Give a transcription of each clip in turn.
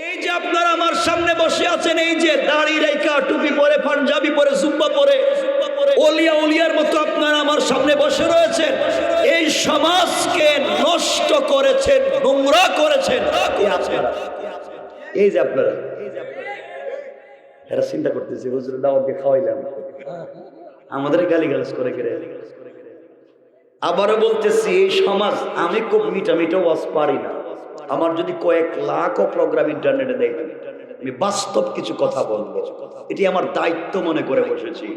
এই যে আপনারা আমার সামনে বসে আছেন, এই যে দাড়ি রেখা, টুপি পরে, পাঞ্জাবি পরে, জুব্বা পরে, ওলিয়া উলিয়ার মতো আপনারা আমার সামনে বসে রয়েছেন, এই সমাজকে নষ্ট করেছেন, নোংরা করেছেন আপনারা। এই যে আপনারা এরা চিন্তা করতেছে, হুজুর দাওয়াত দিয়ে খাওয়াইলাম, আমাদের গালিগালাজ করে গেলে। আবারও বলতেছি, এই সমাজ, আমি খুব মিঠা মিঠা ওয়াজ পারি না। আমার যদি কয়েক লাখও প্রোগ্রাম ইন্টারনেটে দেখবেন, আমি বাস্তব কিছু কথা বলবো, এটি আমার দায়িত্ব মনে করে বসেছি।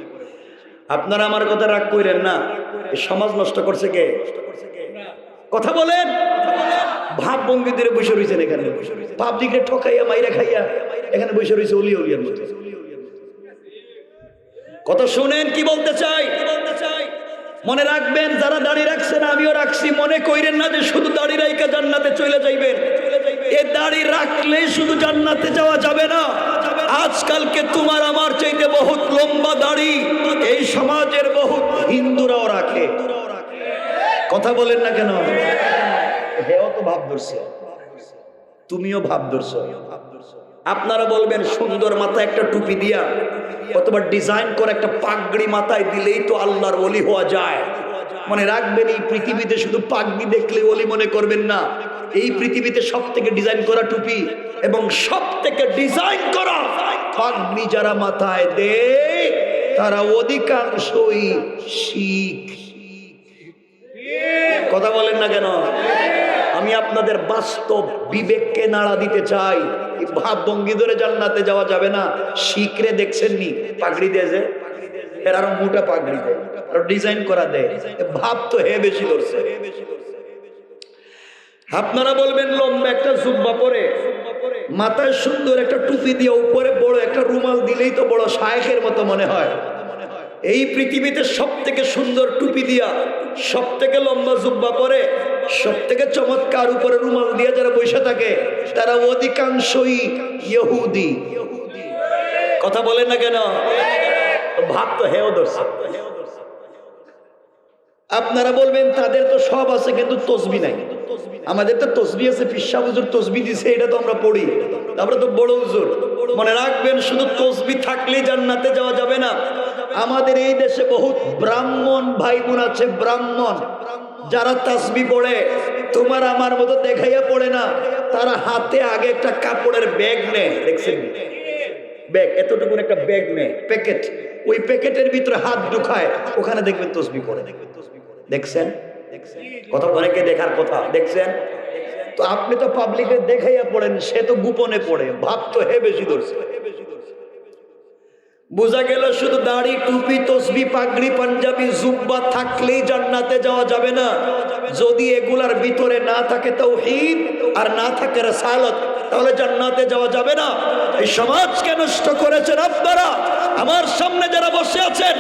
আপনারা আমার কথা রাগ করেন না। এই সমাজ নষ্ট করছে কে? কথা বলেন। ভাব ভঙ্গি দিয়ে বসে রয়েছেন এখানে, পাবলিকে ঠকাইয়া মাইরা খাইয়া এখানে বসে রয়েছে অলিয়া উলিয়ার মতো। কথা শুনেন কি বলতে চাই। মনে রাখবেন, যারা দাড়ি রাখছেন, আমিও রাখছি, মনে কইরেন না যে শুধু দাড়ি রাইকা জান্নাতে চলে যাইবেন। এই দাড়ি রাখলে শুধু জান্নাতে যাওয়া যাবে না। আজকালকে তোমার আমার চাইতে বহুত লম্বা দাড়ি এই সমাজের বহুত হিন্দুরাও রাখে। কথা বলেন না কেন? হেও তো ভাব ধরছে, তুমিও ভাব ধরছো। আপনারা বলবেন সুন্দর মাথায় একটা টুপি দিয়া অথবা ডিজাইন করে একটা পাগড়ি মাথায় দিলেই তো আল্লাহর ওলি হওয়া যায়। মনে রাখবেন, এই পৃথিবীতে শুধু পাগড়ি দেখলে ওলি মনে করবেন না। এই পৃথিবীতে সব থেকে ডিজাইন করা টুপি এবং সব থেকে ডিজাইন করা পাগড়ি যারা মাথায় দেয়, তারা অধিকাংশই শিখ। কথা বলেন না কেন? আমি আপনাদের বাস্তব বিবেককে নাড়া দিতে চাই। ভাব ভঙ্গি ধরে জান্নাতে যাওয়া যাবে না। শিখরে দেখছেননি পাগড়ি দেয় যে, এর আরো মোটা পাগড়ি দেয়, আরো ডিজাইন করা দেয়, ভাব তো হে বেশি করছে। আপনারা বলবেন লম্বা একটা জুব্বা পরে, মাথায় সুন্দর একটা টুপি দিয়ে, উপরে বড় একটা রুমাল দিলেই তো বড় শায়েখের মতো মনে হয়। এই পৃথিবীতে সব থেকে সুন্দর টুপি দিয়া, সব থেকে লম্বা জুব্বা পরে, সব থেকে চমৎকার উপরে রুমাল দিয়ে যারা বসে থাকে, তারা অধিকাংশই ইহুদি। কথা বলেন না কেন? ভাব তো হেও ধরছে। আপনারা বলবেন তাদের তো সব আছে কিন্তু তসবি নাই। আমাদের তো তসবি আছে, পিসা হুজুর তসবি দিছে, এটা তো আমরা পড়ি, আমরা তো বড় হুজুর। মনে রাখবেন, শুধু তসবি থাকলেই জান্নাতে যাওয়া যাবে না। আমাদের এই দেশে বহুত ব্রাহ্মণ ভাই বোন আছে, ব্রাহ্মণ যারা তাসবি পড়ে, তোমার আমার মতো দেখাইয়া পড়ে না। তারা হাতে আগে একটা কাপড়ের ব্যাগ নেয়, দেখছেন? ব্যাগ, এতটুকু একটা ব্যাগ নেয়, প্যাকেট, ওই প্যাকেটের ভিতরে হাত ঢুকায়, ওখানে দেখবেন তসবি পড়ে। দেখছেন? কথা অনেকে দেখার কথা, দেখছেন? তো আপনি তো পাবলিকে দেখাইয়া পড়েন, সে তো গোপনে পড়ে, ভাব তো হে বেশি ধরছে। বোঝা গেল শুধু দাড়ি, টুপি, তসবি, পাগড়ি, পাঞ্জাবি, জুব্বা থাকলেই জান্নাতে যাওয়া যাবে না। যদি এগুলার ভিতরে না থাকে তাওহীদ আর না থাকে রিসালাত, তাহলে জান্নাতে যাওয়া যাবে না। এই সমাজকে নষ্ট করেছেন আপনারা। আমার সামনে যারা বসে আছেন,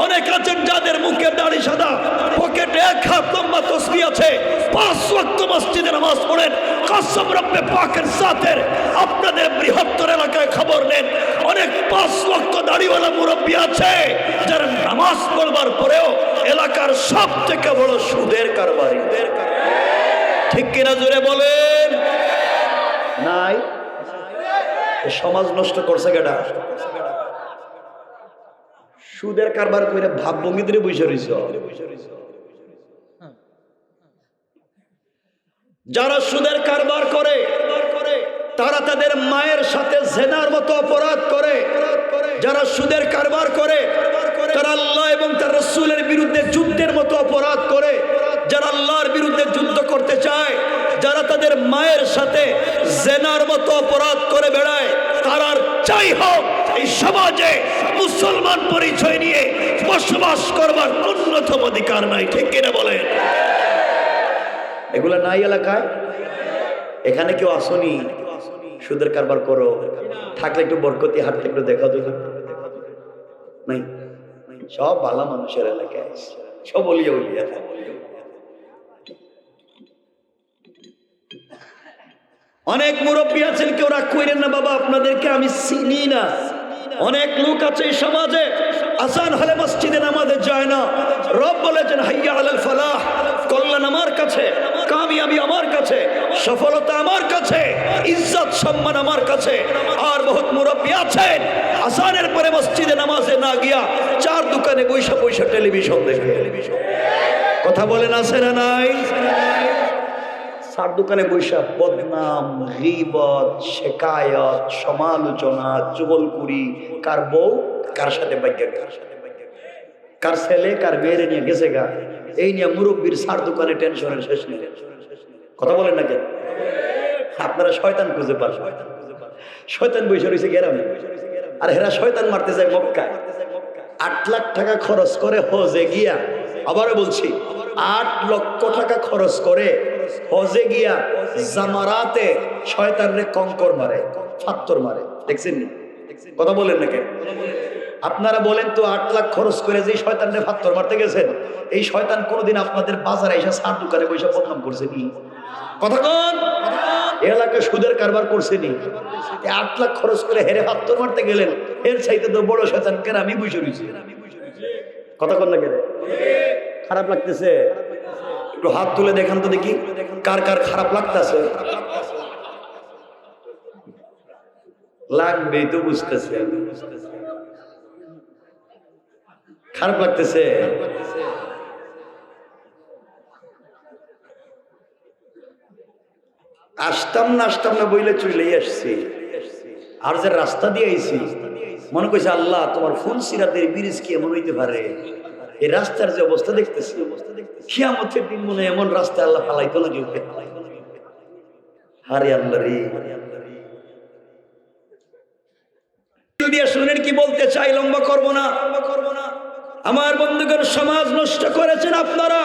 অনেক আছেন যাদের মুখে দাড়ি সাদা, পকেটে এক হাত লম্বা তসবি আছে, 5 ওয়াক্ত মসজিদে নামাজ পড়েন। কসম রব্বে পাকের জাতের, আপনাদের বৃহত্তর এলাকায় খবর নেন, অনেক 5 ওয়াক্ত দাড়িওয়ালা মুরব্বী আছে যারা নামাজ পড়বার পরেও এলাকার সব থেকে বড় সুদের কারবারি। ঠিক কিনা জোরে বলেন? নাই? সমাজ নষ্ট করছে কেডা? সুদের কারবার করে ভাব ভঙ্গি দিয়ে বসে রইছে। যারা সুদের কারবার করে তারা তাদের মায়ের সাথে জেনার মতো অপরাধ করে। যারা সুদের কারবার করে তারা আল্লাহ এবং তার রাসূলের বিরুদ্ধে যুদ্ধের মতো অপরাধ করে। যারা আল্লাহর বিরুদ্ধে যুদ্ধ করতে চায়, যারা তাদের মায়ের সাথে জেনার মতো অপরাধ করে বেড়ায়, তারা চাই হোক এই সমাজে মুসলমান পরিচয় নিয়ে বসবাস করবার ন্যূনতম অধিকার নাই। ঠিক কিনা বলেন? এগুলা নাই এলাকায়? এখানে কেউ আসনি সুদের কারবার করো? থাকলে একটু বরকতি হাঁটতে একটু দেখা দেখো। নাই, সব ভালো মানুষের এলাকায়, সব বলিয়া বলিয়া। অনেক মুরব্বী আছেন, কেউ রাগ করেন না বাবা, আপনাদেরকে আমি চিনি না, অনেক লোক আছে এই সমাজে আজান হলে মসজিদে নামাজে যায় না। রব বলেছেন হাইয়া আলাল ফালাহ, কল্যাণ আমার কাছে, কামিয়াবি আমার কাছে, সফলতা আমার কাছে, ইজ্জত সম্মান আমার কাছে। আর বহুত মুরব্বী আছেন আজানের পরে মসজিদে নামাজে না গিয়া চার দোকানে বৈশা বৈশা টেলিভিশন দেখে। কথা বলেন আছে না নাই? চার দোকানে বৈশা বদনাম, গীবত, শিকায়ত, সমালোচনা, চুগলখুরি, কার বউ কার সাথে বাইকে, কার ছেলে কার মেয়েরে নিয়ে গেছে গা, এই নিয়ে মুরব্বীর চার দোকানে টেনশনের শেষ নেই। কথা বলেন না কেন? আপনারা শয়তান খুঁজে পান, শয়তান বৈশা রয়েছে গ্রামে, আর হেরা শয়তান মারতে যায় মক্কায়। 8 লাখ টাকা খরচ করে হজে গিয়া, আবারও বলছি 8 লক্ষ টাকা খরচ করে হজে গিয়া জামারাতে শয়তানরে কঙ্কর মারে, পাথর মারে। দেখছেন নি? কথা বলেন না কেন? আপনারা বলেন তো 8 লাখ খরচ করে যে শয়তানরে পাথর মারতে গেছেন, এই শয়তান কোনোদিন আপনাদের বাজারে এসে চার দোকানে বসে বদনাম করছে নি? কথা কোন এলাকায় সুদের কারবার করছে নি? 8 লাখ খরচ করে হেরে পাথর মারতে গেলেন, এর চাইতে তো বড় শয়তান কেন আমি বসে রয়েছি। কথা কোন না কেন? খারাপ লাগতেছে? একটু হাত তুলে দেখান তো দেখি কার কার খারাপ লাগতেছে। লাগবেই তো, বুঝতেছে খারাপ লাগতেছে। আসতাম না বইলে চলেই আসছি, আর যে রাস্তা দিয়ে আইছি মনে করছে আল্লাহ তোমার ফুল সিরাতের ব্রিজ কি এমন হইতে পারে? এই রাস্তার যে অবস্থা দেখতেছি, কিয়ামতের দিন মনে এমন রাস্তা আল্লাহ ফালাইতো না কেউ। হারে আল্লাহ রে। দিয়ে শুনেন কি বলতে চাই, লম্বা করব না। আমার বন্ধুগণ, সমাজ নষ্ট করেছেন আপনারা,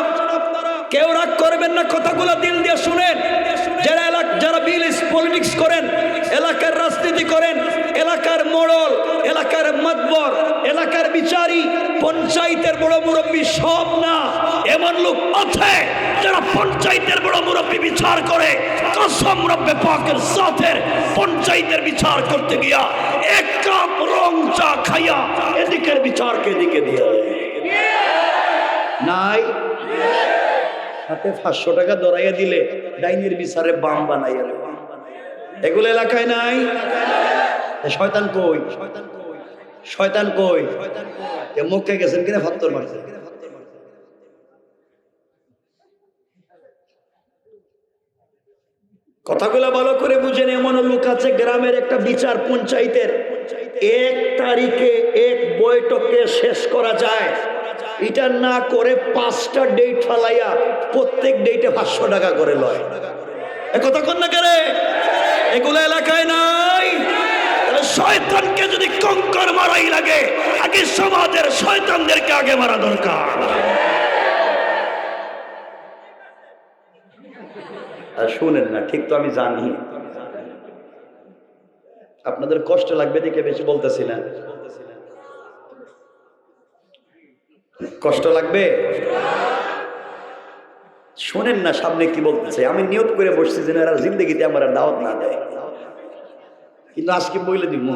কেউ রাগ করবেন না, কথাগুলো দিল দিয়ে শুনেন। যারা পলিটিক্স করেন, এলাকার রাজনীতি করেন, এলাকার মোড়ল, এলাকার মাতবর, এলাকার বিচারী, পঞ্চায়েতের বড় মুরব্বী সব না, এমন লোক আছে যারা পঞ্চায়েতের বড় মুরব্বী বিচার করে, কসম রব্বে পাকের জাতের, পঞ্চায়েতের বিচার করতে গিয়া এক কাপ রং চা খাইয়া এদিকের বিচারকে এদিকে দিয়ে নাই, হাতে 500 টাকা দরাইয়া দিলে ডাইনের বিচারে বাম বানাইয়া। এগুলো এলাকায় নাই। শয়তান কই? শয়তান কই? মুখে গেছেন কিনা ফাত্তর মারছে। কথাগুলো ভালো করে বুঝেন। এমন লোক আছে গ্রামের একটা বিচার পঞ্চায়েতের 1 তারিখে 1 বৈঠকে শেষ করা যায়, এটা না করে 5টা ডেট ফালাইয়া প্রত্যেক ডেটে 500 টাকা করে লয়। কথা কন না করে? এগুলো এলাকায় নাই। শয়তানকে যদি কঙ্কর মারাই লাগে, আগে সমাজের শয়তানদেরকে আগে মারা দরকার। আর শুনেন না, ঠিক তো আমি জানি আপনাদের কষ্ট লাগবে দেখে বেশি বলতেছি না। কষ্ট লাগবে, শোনেন না সামনে কি বলতেছে। আমি নিয়ত করে বসছি যেন এরা জিন্দগিতে আমার দাওয়াত না দেয়, কিন্তু আজকে বইলে দিব।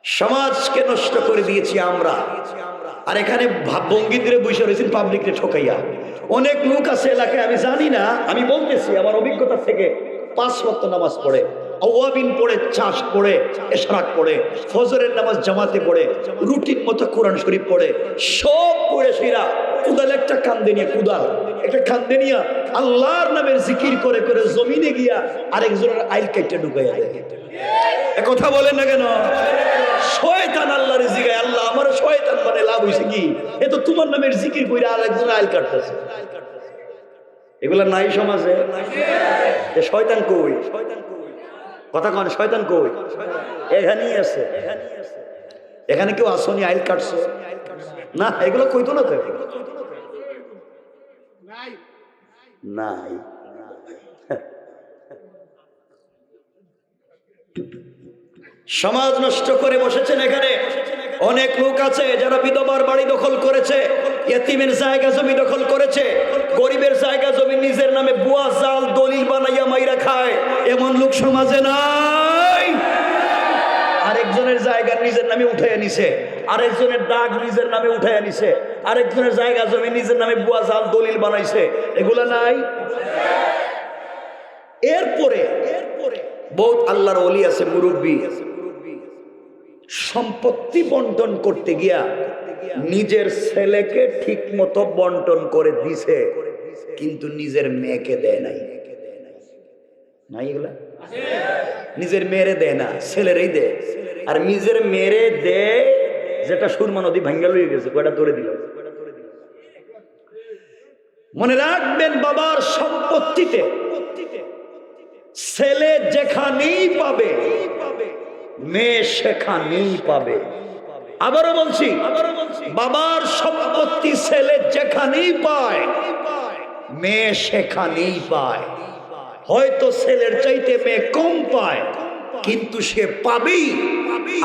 সমাজকে নষ্ট করে দিয়েছি আমরা, আর এখানে ভঙ্গিতে বসে রয়েছেন পাবলিককে ঠকাইয়া। অনেক লোক আছে এলাকায়, আমি জানি না, আমি বলতেছি আমার অভিজ্ঞতা থেকে, 5 ওয়াক্ত নামাজ পড়ে, আওয়াবিন পড়ে, চাষ পড়ে, এশরাক পড়ে, ফজরের নামাজ জামাতে পড়ে, রুটিন মতো কোরআন শরীফ পড়ে, সব পড়ে সেরা কুদাল একটা কান্দে নিয়ে, কুদাল একটা কান্দে নিয়ে আল্লাহর নামের জিকির করে করে জমিনে গিয়া আরেকজনের আইল কেটে ঢুকাইয়া দেয়। কথা বলেন না কেন? শয়তান আল্লাহর জিগায়, আল্লাহ আমার শয়তান মানে লাভ হইছে কি? এ তো তোমার নামের জিকির কইরা আরেকজনের আইল কাটতেছে। এগুলা নাই সমাজে। শয়তান কই? কথা কন, শয়তান কই? এখানেই আছে। এখানে কেউ আসনি আইল কাটছে না? এগুলো কইতো না তো, নাই। সমাজ নষ্ট করে বসেছেন এখানে। অনেক লোক আছে যারা বিধবার বাড়ি দখল করেছে, ইয়েতিমের জায়গা জমি দখল করেছে, গরিবের জায়গা জমি নিজের নামে বুয়া জাল দলিল বানাইয়া মাইরা খায়। এমন লোক সমাজে নাই। আরেকজনের জায়গা নিজের নামে উঠাইয়া নিছে, আরেকজনের দাগ নিজের নামে উঠাইয়া নিছে, আরেকজনের জায়গা জমি নিজের নামে বুয়া জাল দলিল বানাইছে, এগুলা নাই। এরপরে বহুত আল্লাহর ওলি আছে, মুরব্বী, সম্পত্তি বন্টন করতে গিয়া নিজের ছেলেকে ঠিক মতো বন্টন করে দিছে, কিন্তু নিজের মেয়েকে দেয় নাই। নাই এগুলা? নিজের মেয়েরে দেয় না, ছেলেরই দেয়। আর নিজের মেয়েরে দেয় যেটা সুরমা নদী ভাঙ্গা লইয়ে গেছে, কয়টা ধরে দিল। মনে রাখবেন, বাবার সম্পত্তিতে ছেলে যেখানেই পাবে মেয়ে সেখানেই পাবে। আবারও বলছি, বাবার সম্পত্তি ছেলে যেখানেই পায় মেয়ে সেখানেই পায়। হয়তো ছেলের চাইতে মেয়ে কম পায়, কিন্তু সে পাবেই।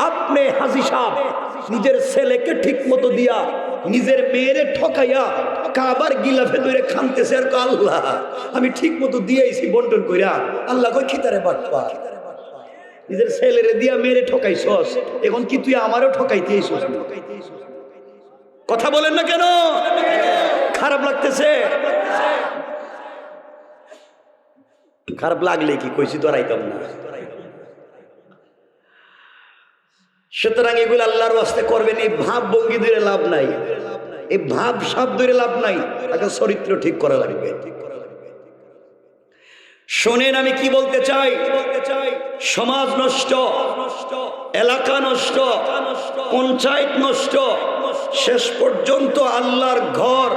আপনি হাজী সাহেব নিজের ছেলেকে ঠিক মতো দিয়া নিজের মেয়েরে ঠকাইয়া কাবার গিলাফে ধরে খানতেছে, আর আল্লাহ আমি ঠিক মতো দিয়েছি বন্টন কইরা, আল্লাহ কই খিতারে বাটপা। নিজের ছেলেরে দিয়া মেয়েরে ঠকাইছস, এখন কি তুই আমারও ঠকাইতে আইছস? কথা বলেন না কেন? খারাপ লাগতেছে? খারাপ লাগলে কি কইছি তো রাইতাম না। সুতরাং এগুলো আল্লাহর ওয়াস্তে করবেন। এই ভাব ভঙ্গি ধরে লাভ নাই, এই ভাব সাপ ধরে লাভ নাই, তাকে চরিত্র ঠিক করা লাগবে। শোনেন আমি কি বলতে চাই। সমাজ নষ্ট, এলাকা নষ্ট, পঞ্চায়েত নষ্ট, শেষ পর্যন্ত আল্লাহর ঘর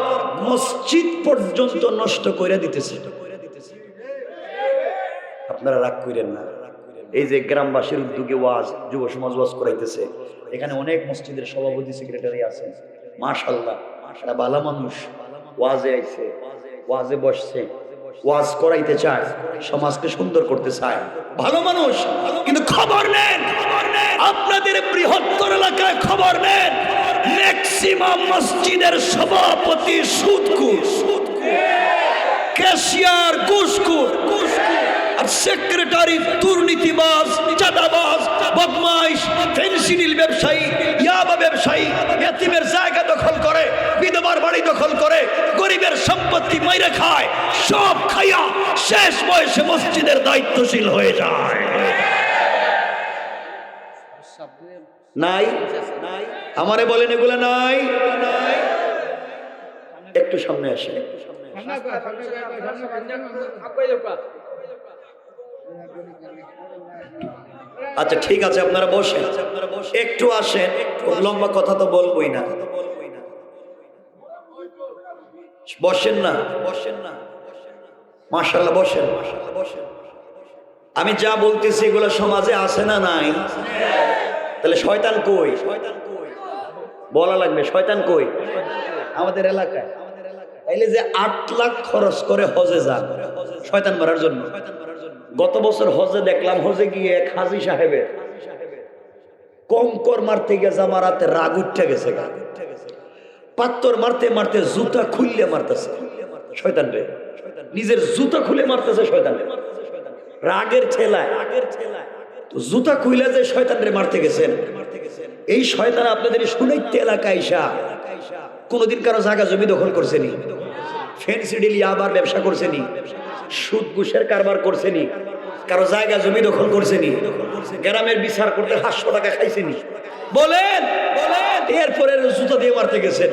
মসজিদ পর্যন্ত নষ্ট করে দিতেছে। আপনারা রাগ করেন না। এই যে গ্রামবাসীর উদ্যোগে ওয়াজ, যুব সমাজ ওয়াজ করাইতেছে, এখানে অনেক মসজিদের সভাপতি সেক্রেটারি আছেন, মাশাআল্লাহ, এরা ভালো মানুষ। ওয়াজে আইছে, ওয়াজে বসছে, ওয়াজ করাইতে চায়, সমাজকে সুন্দর করতে চায়, ভালো মানুষ। কিন্তু খবর নেন, আপনাদের বৃহত্তর এলাকায় খবর নেন, ম্যাক্সিমাম মসজিদের সভাপতি সুদখোর, ক্যাশিয়ার ঘুষখোর, আর সেক্রেটারি দুর্নীতিবাজ, চাঁদাবাজ, বদমাইশ, ফেনসিডিল ব্যবসায়ী, ইয়াবা ব্যবসায়ী, ইয়াতিমের জায়গা দখল করে, বিধবার বাড়ি দখল করে, গরিবের সম্পত্তি মাইরে খায়, সব খাইয়া শেষ বয়সে মসজিদের দায়িত্বশীল হয়ে যায়। নাই? আমারে বলেন এগুলা নাই? একটু সামনে আসে। আচ্ছা ঠিক আছে, আপনারা বসেন, একটু আসেন, লম্বা কথা তো বলবোই না। বসেন না, মাশাআল্লাহ বসেন। আমি যা বলতেছি এগুলো সমাজে আছে না নাই? তাহলে শয়তান কই? বলা লাগবে, শয়তান কই? আমাদের এলাকায়। তাইলে যে 8 লাখ খরচ করে হজে যান শয়তান মারার জন্য। গত বছর হজে দেখলাম, হজে গিয়ে এক হাজী সাহেবের কঙ্কর মারতে গিয়ে জামারাতে রাগ উঠে গেছে, পাত্তর মারতে মারতে জুতা খুললে মারতেছে শয়তান রে, নিজের জুতা খুলে মারতেছে শয়তান রে, রাগের ঠেলায় জুতা খুলে যে শয়তান রে মারতে গেছেন। এই শয়তান আপনাদের শুনাইতে এলাকায় আইসা কোনদিন কারো জায়গা জমি দখল করছেনি, ফেনসিডিল ইয়াবার ব্যবসা করছেনি, সুদ ঘুষের কারবার করছেনি, কারো জায়গা জমি দখল করছেনি, গ্রামের বিচার করতে 500 টাকা খাইছেনি, বলেন এরপরে জুতা দিয়ে মারতে গেছেন।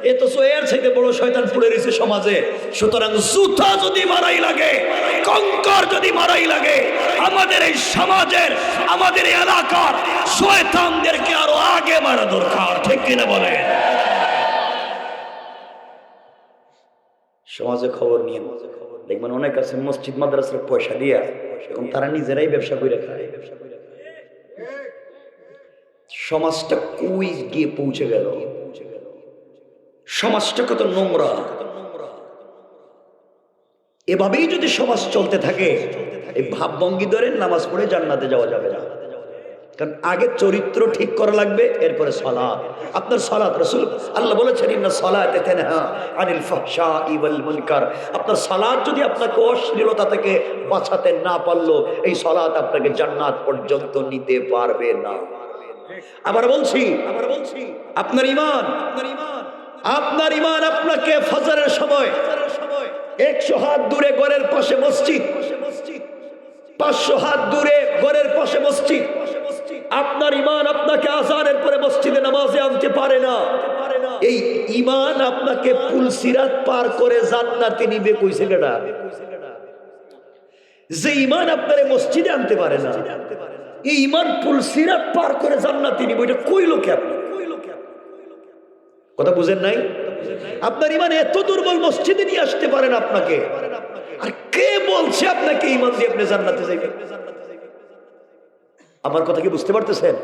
এ তো এর চাইতে বড় শয়তান পড়ে রয়েছে সমাজে। সুতরাং জুতা যদি মারাই লাগে, কঙ্কর যদি মারাই লাগে, আমাদের এই সমাজের, আমাদের এই এলাকার শয়তানদেরকে আরো আগে মারা দরকার, ঠিক কিনা বলেন? সমাজে খবর নিয়ে দেখবেন অনেক আছে মসজিদ মাদ্রাসার পয়সা দিয়া এখন তারা নিজেরাই ব্যবসা করে খায়। সমাজটা কই গিয়ে পৌঁছে গেল? সমাজটা কত নোংরা। এভাবেই যদি সমাজ চলতে থাকে, এই ভাবভঙ্গি ধরে নামাজ পড়ে জান্নাতে যাওয়া যাবে না। কারণ আগে চরিত্র ঠিক করা লাগবে, এরপরে সালাত। আপনার সালাত, রাসূল আল্লাহ বলেছেন ইন্না সালাতা তানহা আনিল ফাহশাই ওয়াল মুনকার। আপনার সালাত যদি আপনাকে অশ্লীলতা থেকে বাঁচাতে না পারলো, এই সালাত আপনাকে জান্নাত পর্যন্ত নিতে পারবে না। আবার বলছি আপনার ঈমান আপনাকে ফজরের সময় 100 হাত দূরে ঘরের পাশে মসজিদ, 500 হাত দূরে ঘরের পাশে মসজিদ, আপনার ঈমান আপনাকে আযানের পরে মসজিদে নামাজে আনতে পারে না। এই ঈমান আপনাকে পুলসিরাত পার করে জান্নাতে নিবে কইছে কেডা? যে ঈমান আপনারে মসজিদে আনতে পারে না, এই ঈমান পুলসিরাত পার করে জান্নাতে নিবে, এটা কইলো কে আপনি? কথা বুঝেন নাই? আপনার ঈমান এত দুর্বল, মসজিদে নিয়ে আসতে পারেন আপনাকে। আর কে বলছে আপনাকে ঈমান দিয়ে আপনি জান্নাতে যাইবেন? আমার কথা কি বুঝতে পারতেছেন?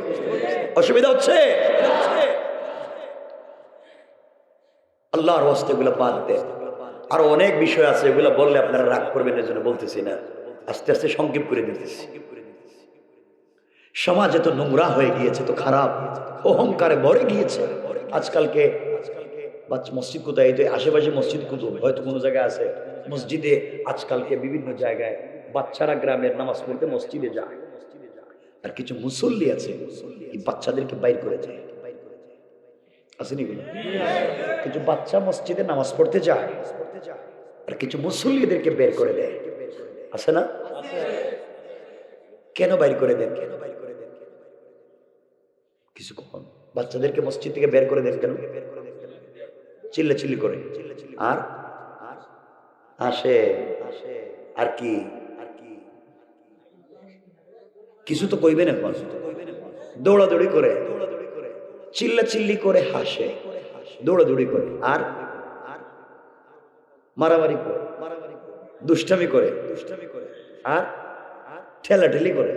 অসুবিধা হচ্ছে? আল্লাহর ওয়াস্তে এগুলো বাদ দেন। আরো অনেক বিষয় আছে, এগুলো বললে আপনারা রাগ করবেন, এর জন্য বলতেছি না, আস্তে আস্তে সংক্ষেপ করে দিতেছি। সমাজ এত নোংরা হয়ে গিয়েছে, তো খারাপ, অহংকারে ভরে গিয়েছে। আজকালকে মসজিদ কোথায়? এই আশেপাশে মসজিদ কোথায়? হয়তো কোনো জায়গায় আছে। মসজিদে আজকালকে বিভিন্ন জায়গায় বাচ্চারা গ্রামের নামাজ পড়তে মসজিদে যায়, আর কিছু মুসল্লি আছে এই বাচ্চাদেরকে বাইর করে যায়। আসেনি এগুলো? কিছু বাচ্চা মসজিদে নামাজ পড়তে যায়, আর কিছু মুসল্লিদেরকে বের করে দেয়। আছে না? কেন বাইর করে দেন? কিছু কখন বাচ্চাদেরকে মসজিদ থেকে বের করে দেন কেন? চিল্লাচিল্লি করে, আর আসে আর কি কিছু তো কইবেন এখন। দৌড়াদৌড়ি করে, চিল্লাচিল্লি করে, হাসে, দৌড়াদৌড়ি করে, আর মারামারি করে, দুষ্টামি করে, আর ঠেলাঠেলি করে,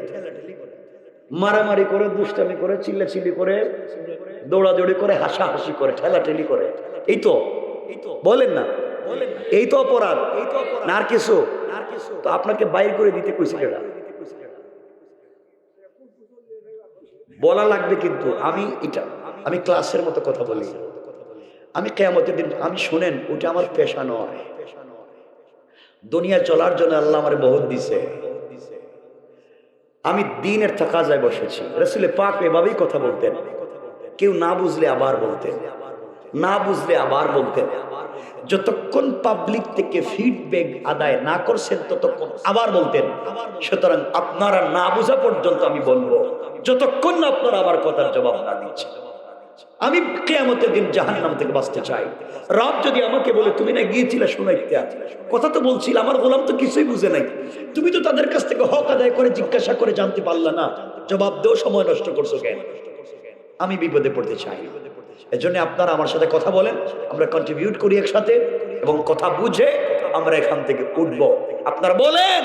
মারামারি করে, দুষ্টামি করে, চিল্লাচিল্লি করে, দৌড়াদৌড়ি করে, হাসাহাসি করে, ঠেলাঠেলি করে। এই তো বলেন না, এই তো অপরাধ না আর কিছু? তো আপনাকে বাইর করে দিতে কইছে কেডা? বলা লাগবে। কিন্তু আমি ক্লাসের মতো কথা বলি। আমি কিয়ামতের দিন, আমি শুনেন, ওটা আমার পেশা নয়। দুনিয়া চলার জন্য আল্লাহ আমার বহুত দিছে। আমি দিনের তাকাজায় বসেছি। রাসূল পাক এভাবেই কথা বলতেন। কেউ না বুঝলে আবার বলতেন, না বুঝলে আবার বলতেন। যতক্ষণ পাবলিক থেকে ফিডব্যাক আদায় না করছেন ততক্ষণ আবার বলতেন। সুতরাং আপনারা না বোঝা পর্যন্ত আমি বলবো, যতক্ষণ না আপনারা আমার কথার জবাব না দিচ্ছেন। আমি কিয়ামতের দিন জাহান্নাম থেকে বাঁচতে চাই। রব যদি আমাকে বলে, তুমি না গিয়েছিলে শুনাইতে, কথা তো বলছিল, আমার গোলাম তো কিছুই বুঝে নাই, তুমি তো তাদের কাছ থেকে হক আদায় করে জিজ্ঞাসা করে জানতে পারলা না, জবাব দেও, সময় নষ্ট করছো কেন? আমি বিপদে পড়তে চাই। এজন্য আপনারা আমার সাথে কথা বলেন, আমরা কন্ট্রিবিউট করি একসাথে, এবং কথা বুঝে আমরা এখান থেকে উঠবো। আপনারা বলেন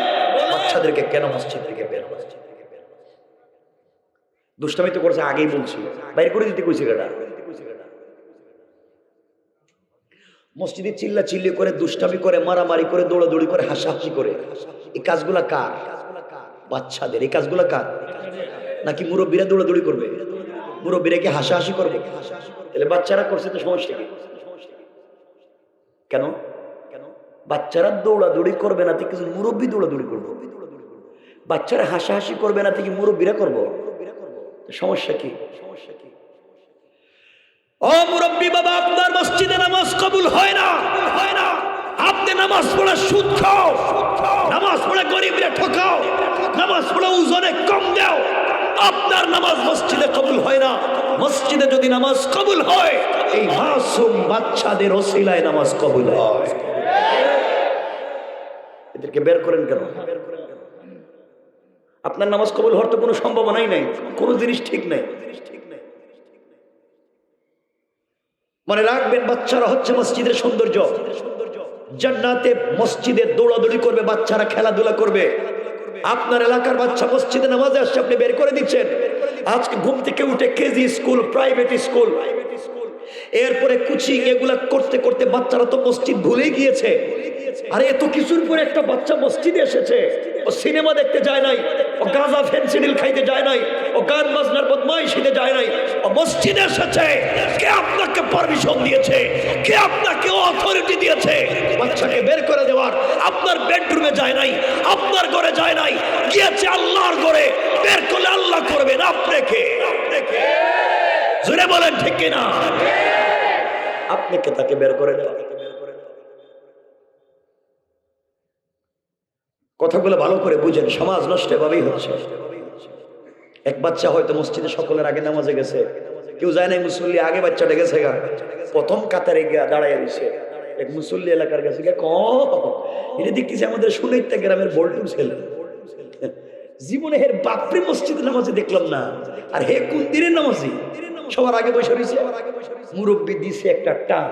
বাচ্চাদেরকে কেন মসজিদ থেকে বের করে? দুষ্টামি তো করছে, আগেই বলছি, বাইরে করে দিতে কইছে কেডা? মসজিদে চিল্লা চিল্লি করে, দুষ্টামি করে, মারামারি করে, দৌড়াদৌড়ি করে, হাসাহাসি করে, এই কাজগুলা কার? বাচ্চাদের। এই কাজগুলা কার? নাকি মুরব্বীরা দৌড়াদৌড়ি করবে? মুরব্বীরা কি হাসাহাসি করবে? তাহলে বাচ্চারা করছে তো সমস্যা কি? কেন বাচ্চারা দৌড়াদৌড়ি করবে না, কিছু মুরব্বী দৌড়াদৌড়ি করবো? বাচ্চারা হাসাহাসি করবে না, কি মুরব্বীরা করবো? সমস্যা কি? ও মুরব্বী বাবা, আপনার মসজিদে নামাজ কবুল হয় না। আপনি নামাজ পড়ে সুদ খাও, নামাজ পড়ে গরিবরে ঠকাও, নামাজ পড়ে ওজনে কম দাও, আপনার নামাজ মসজিদে কবুল হয় না। মসজিদে যদি নামাজ কবুল হয়, এই মাসুম বাচ্চাদের ওসিলায় নামাজ কবুল হয়। এদেরকে বের করেন কেন? আপনার নামাজ কবুল হওয়ার তো কোনো সম্ভাবনাই নাই, কোনো জিনিস ঠিক নাই। মনে রাখবেন, বাচ্চারা হচ্ছে মসজিদের সৌন্দর্য। জান্নাতে মসজিদে দৌড়াদৌড়ি করবে, বাচ্চারা খেলাধুলা করবে। আপনার এলাকার বাচ্চা মসজিদে নামাজে আসছে, আপনি বের করে দিচ্ছেন। আজকে ঘুম থেকে উঠে কেজি স্কুল, প্রাইভেট স্কুল, এরপরে কোচিং, এগুলা করতে করতে বাচ্চারা তো মসজিদ ভুলেই গিয়েছে। আরে এত কিছুর পরে একটা বাচ্চা মসজিদে এসেছে, ও সিনেমা দেখতে যায় নাই, ও গাঁজা ফেন্সিডিল খাইতে যায় নাই, ও গান বাজনার বদমাইশিতে যায় নাই, ও মসজিদে এসেছে। কে আপনাকে পারমিশন দিয়েছে? কে আপনাকে অথরিটি দিয়েছে বাচ্চাকে বের করে দেওয়ার? আপনার বেডরুমে যায় নাই, আপনার ঘরে যায় নাই, গিয়েছে আল্লাহর ঘরে। বের করলে আল্লাহ করবেন, আপনাকে। জোরে বলেন ঠিক কিনা? আপনাকে তাকে বের করে দেওয়া। কথাগুলো ভালো করে বুঝেন, সমাজ নষ্ট এভাবেই হচ্ছে। এক বাচ্চা হয়তো মসজিদে সকলের আগে নামাজে গেছে, কেউ যায় নাই মুসল্লি, আগে বাচ্চাটা গেছে গা, প্রথম কাতারে গিয়া দাঁড়াইয়া দিছে। এক মুসল্লি এলাকার কাছে গিয়ে এটা দেখতেছি আমাদের সুনাইত্যা গ্রামের বল্টু ছেলে, জীবনে হের বাপরে মসজিদে নামাজে দেখলাম না, আর হে কোন দিনের নামাজি? সবার আগে বসে রয়েছে, মুরব্বী দিছে একটা টান,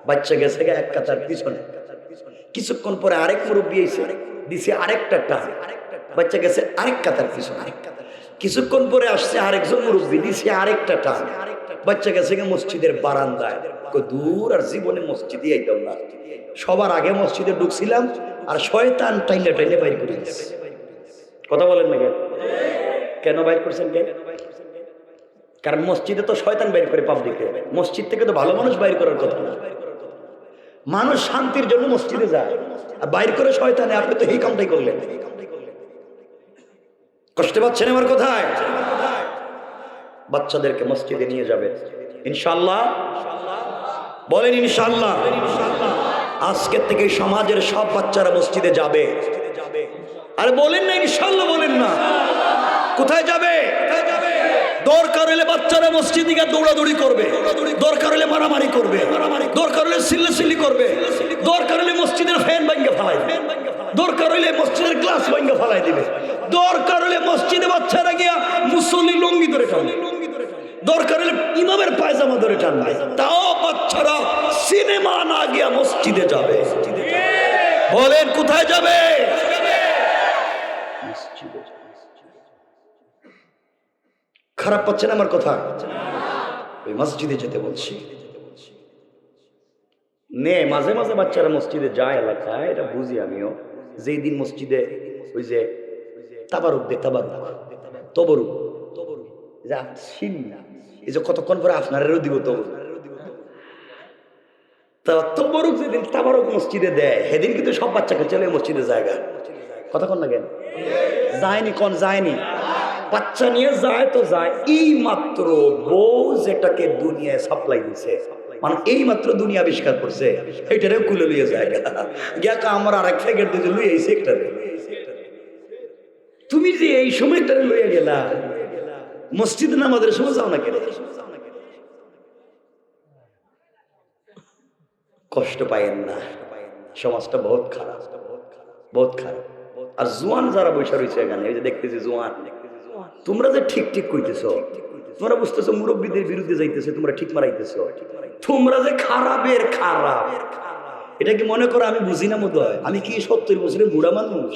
বাচ্চা গেছে গা এক কাতার পিছনে। কিছুক্ষণ পরে আরেক মুরব্বী এসে দিছে আরেকটা টান, বাচ্চা গেছে আরেক কাতার পিছনে। কিছুক্ষণ পরে আসছে আরেকজন মুরব্বী, দিছে আরেকটা টান, বাচ্চা গেছে মসজিদের বারান্দায়। দূর, আর জীবনে মসজিদে আইতাম না, সবার আগে মসজিদে ঢুকছিলাম, আর শয়তান টাইলে টাইলে বাইর করে দিচ্ছে। কথা বলেন না কেন? কেন বাইর করছেন? কেন? কারণ মসজিদে তো শয়তান বাইর করে পাবলিকে, মসজিদ থেকে তো ভালো মানুষ বাইর করার কথা না। মানুষ শান্তির জন্য মসজিদে যায়, আর বাইর করে শয়তানে। আপনি তো এই কামটাই করলেন। কষ্ট পাচ্ছেন আমার কথায়? বাচ্চাদেরকে মসজিদে নিয়ে যাবে ইনশাআল্লাহ। বলেন ইনশাআল্লাহ। আজকের থেকে সমাজের সব বাচ্চারা মসজিদে যাবে। আরে বলেন না ইনশাআল্লাহ, বলেন না। কোথায় যাবে? দরকার হলে বাচ্চারা মসজিদে গিয়ে দৌড়াদৌড়ি করবে, দরকার হলে মারামারি করবে, দরকার হলে সিল্লাসিল্লি করবে, দরকার হলে মসজিদের ফ্যান ভাঙিয়ে ফেলাই দিবে, দরকার হলে মসজিদের গ্লাস ভাঙিয়ে ফেলাই দিবে, দরকার হলে মসজিদে বাচ্চারা গিয়া মুসল্লি লুঙ্গি ধরে টানবে, দরকার হলে ইমামের পায়জামা ধরে টানবে। তাও বাচ্চারা সিনেমা না গিয়া মসজিদে যাবে। বলেন কোথায় যাবে? খারাপ পাচ্ছেন আমার কথা? ওই মসজিদে যেতে বলছি। নে মাঝে মাঝে বাচ্চারা মসজিদে যায় এলাকায়, এটা বুঝি আমিও। যেই দিন মসজিদে ওই যে তাবারুক দে, তবরুক এই যে কতক্ষণ পরে আপনারেরও দিব তবরুক, যেদিন তাবারুক মসজিদে দেয় সেদিন কিন্তু সব বাচ্চাকে চলে মসজিদে জায়গা। কতক্ষণ না কেন যায়নি? কোন যায়নি? বাচ্চা নিয়ে যায় তো যায়। এই মাত্র বউ যেটাকে দুনিয়ায় সাপ্লাই দিছে, মানে এই মাত্র দুনিয়া আবিষ্কার করছে, এইটারে কুলে লইয়ে যায় গিয়া আমার আরেক প্যাকেট দিয়ে লুই আইছে একটা। তুমি যে এই সময়টারে লইয়া গেলা মসজিদে নামাজের সময় যাও না কেন? কষ্ট পাইয়েন না, সমাজটা বহুত খারাপ, বহুত খারাপ। আর জোয়ান যারা বৈশা রয়েছে এখানে, এই যে দেখতেছি জোয়ান, তোমরা যে ঠিক ঠিক কইতেছ, তোমরা বুঝতেছো মুরব্বীদের বিরুদ্ধে যাইতেছে, তোমরা ঠিক মারাইতেছ, তোমরা যে খারাপের খারাপ। এটা কি মনে করো আমি বুঝি না? মতো হয় আমি কি 70 বছরের বুড়া মানুষ?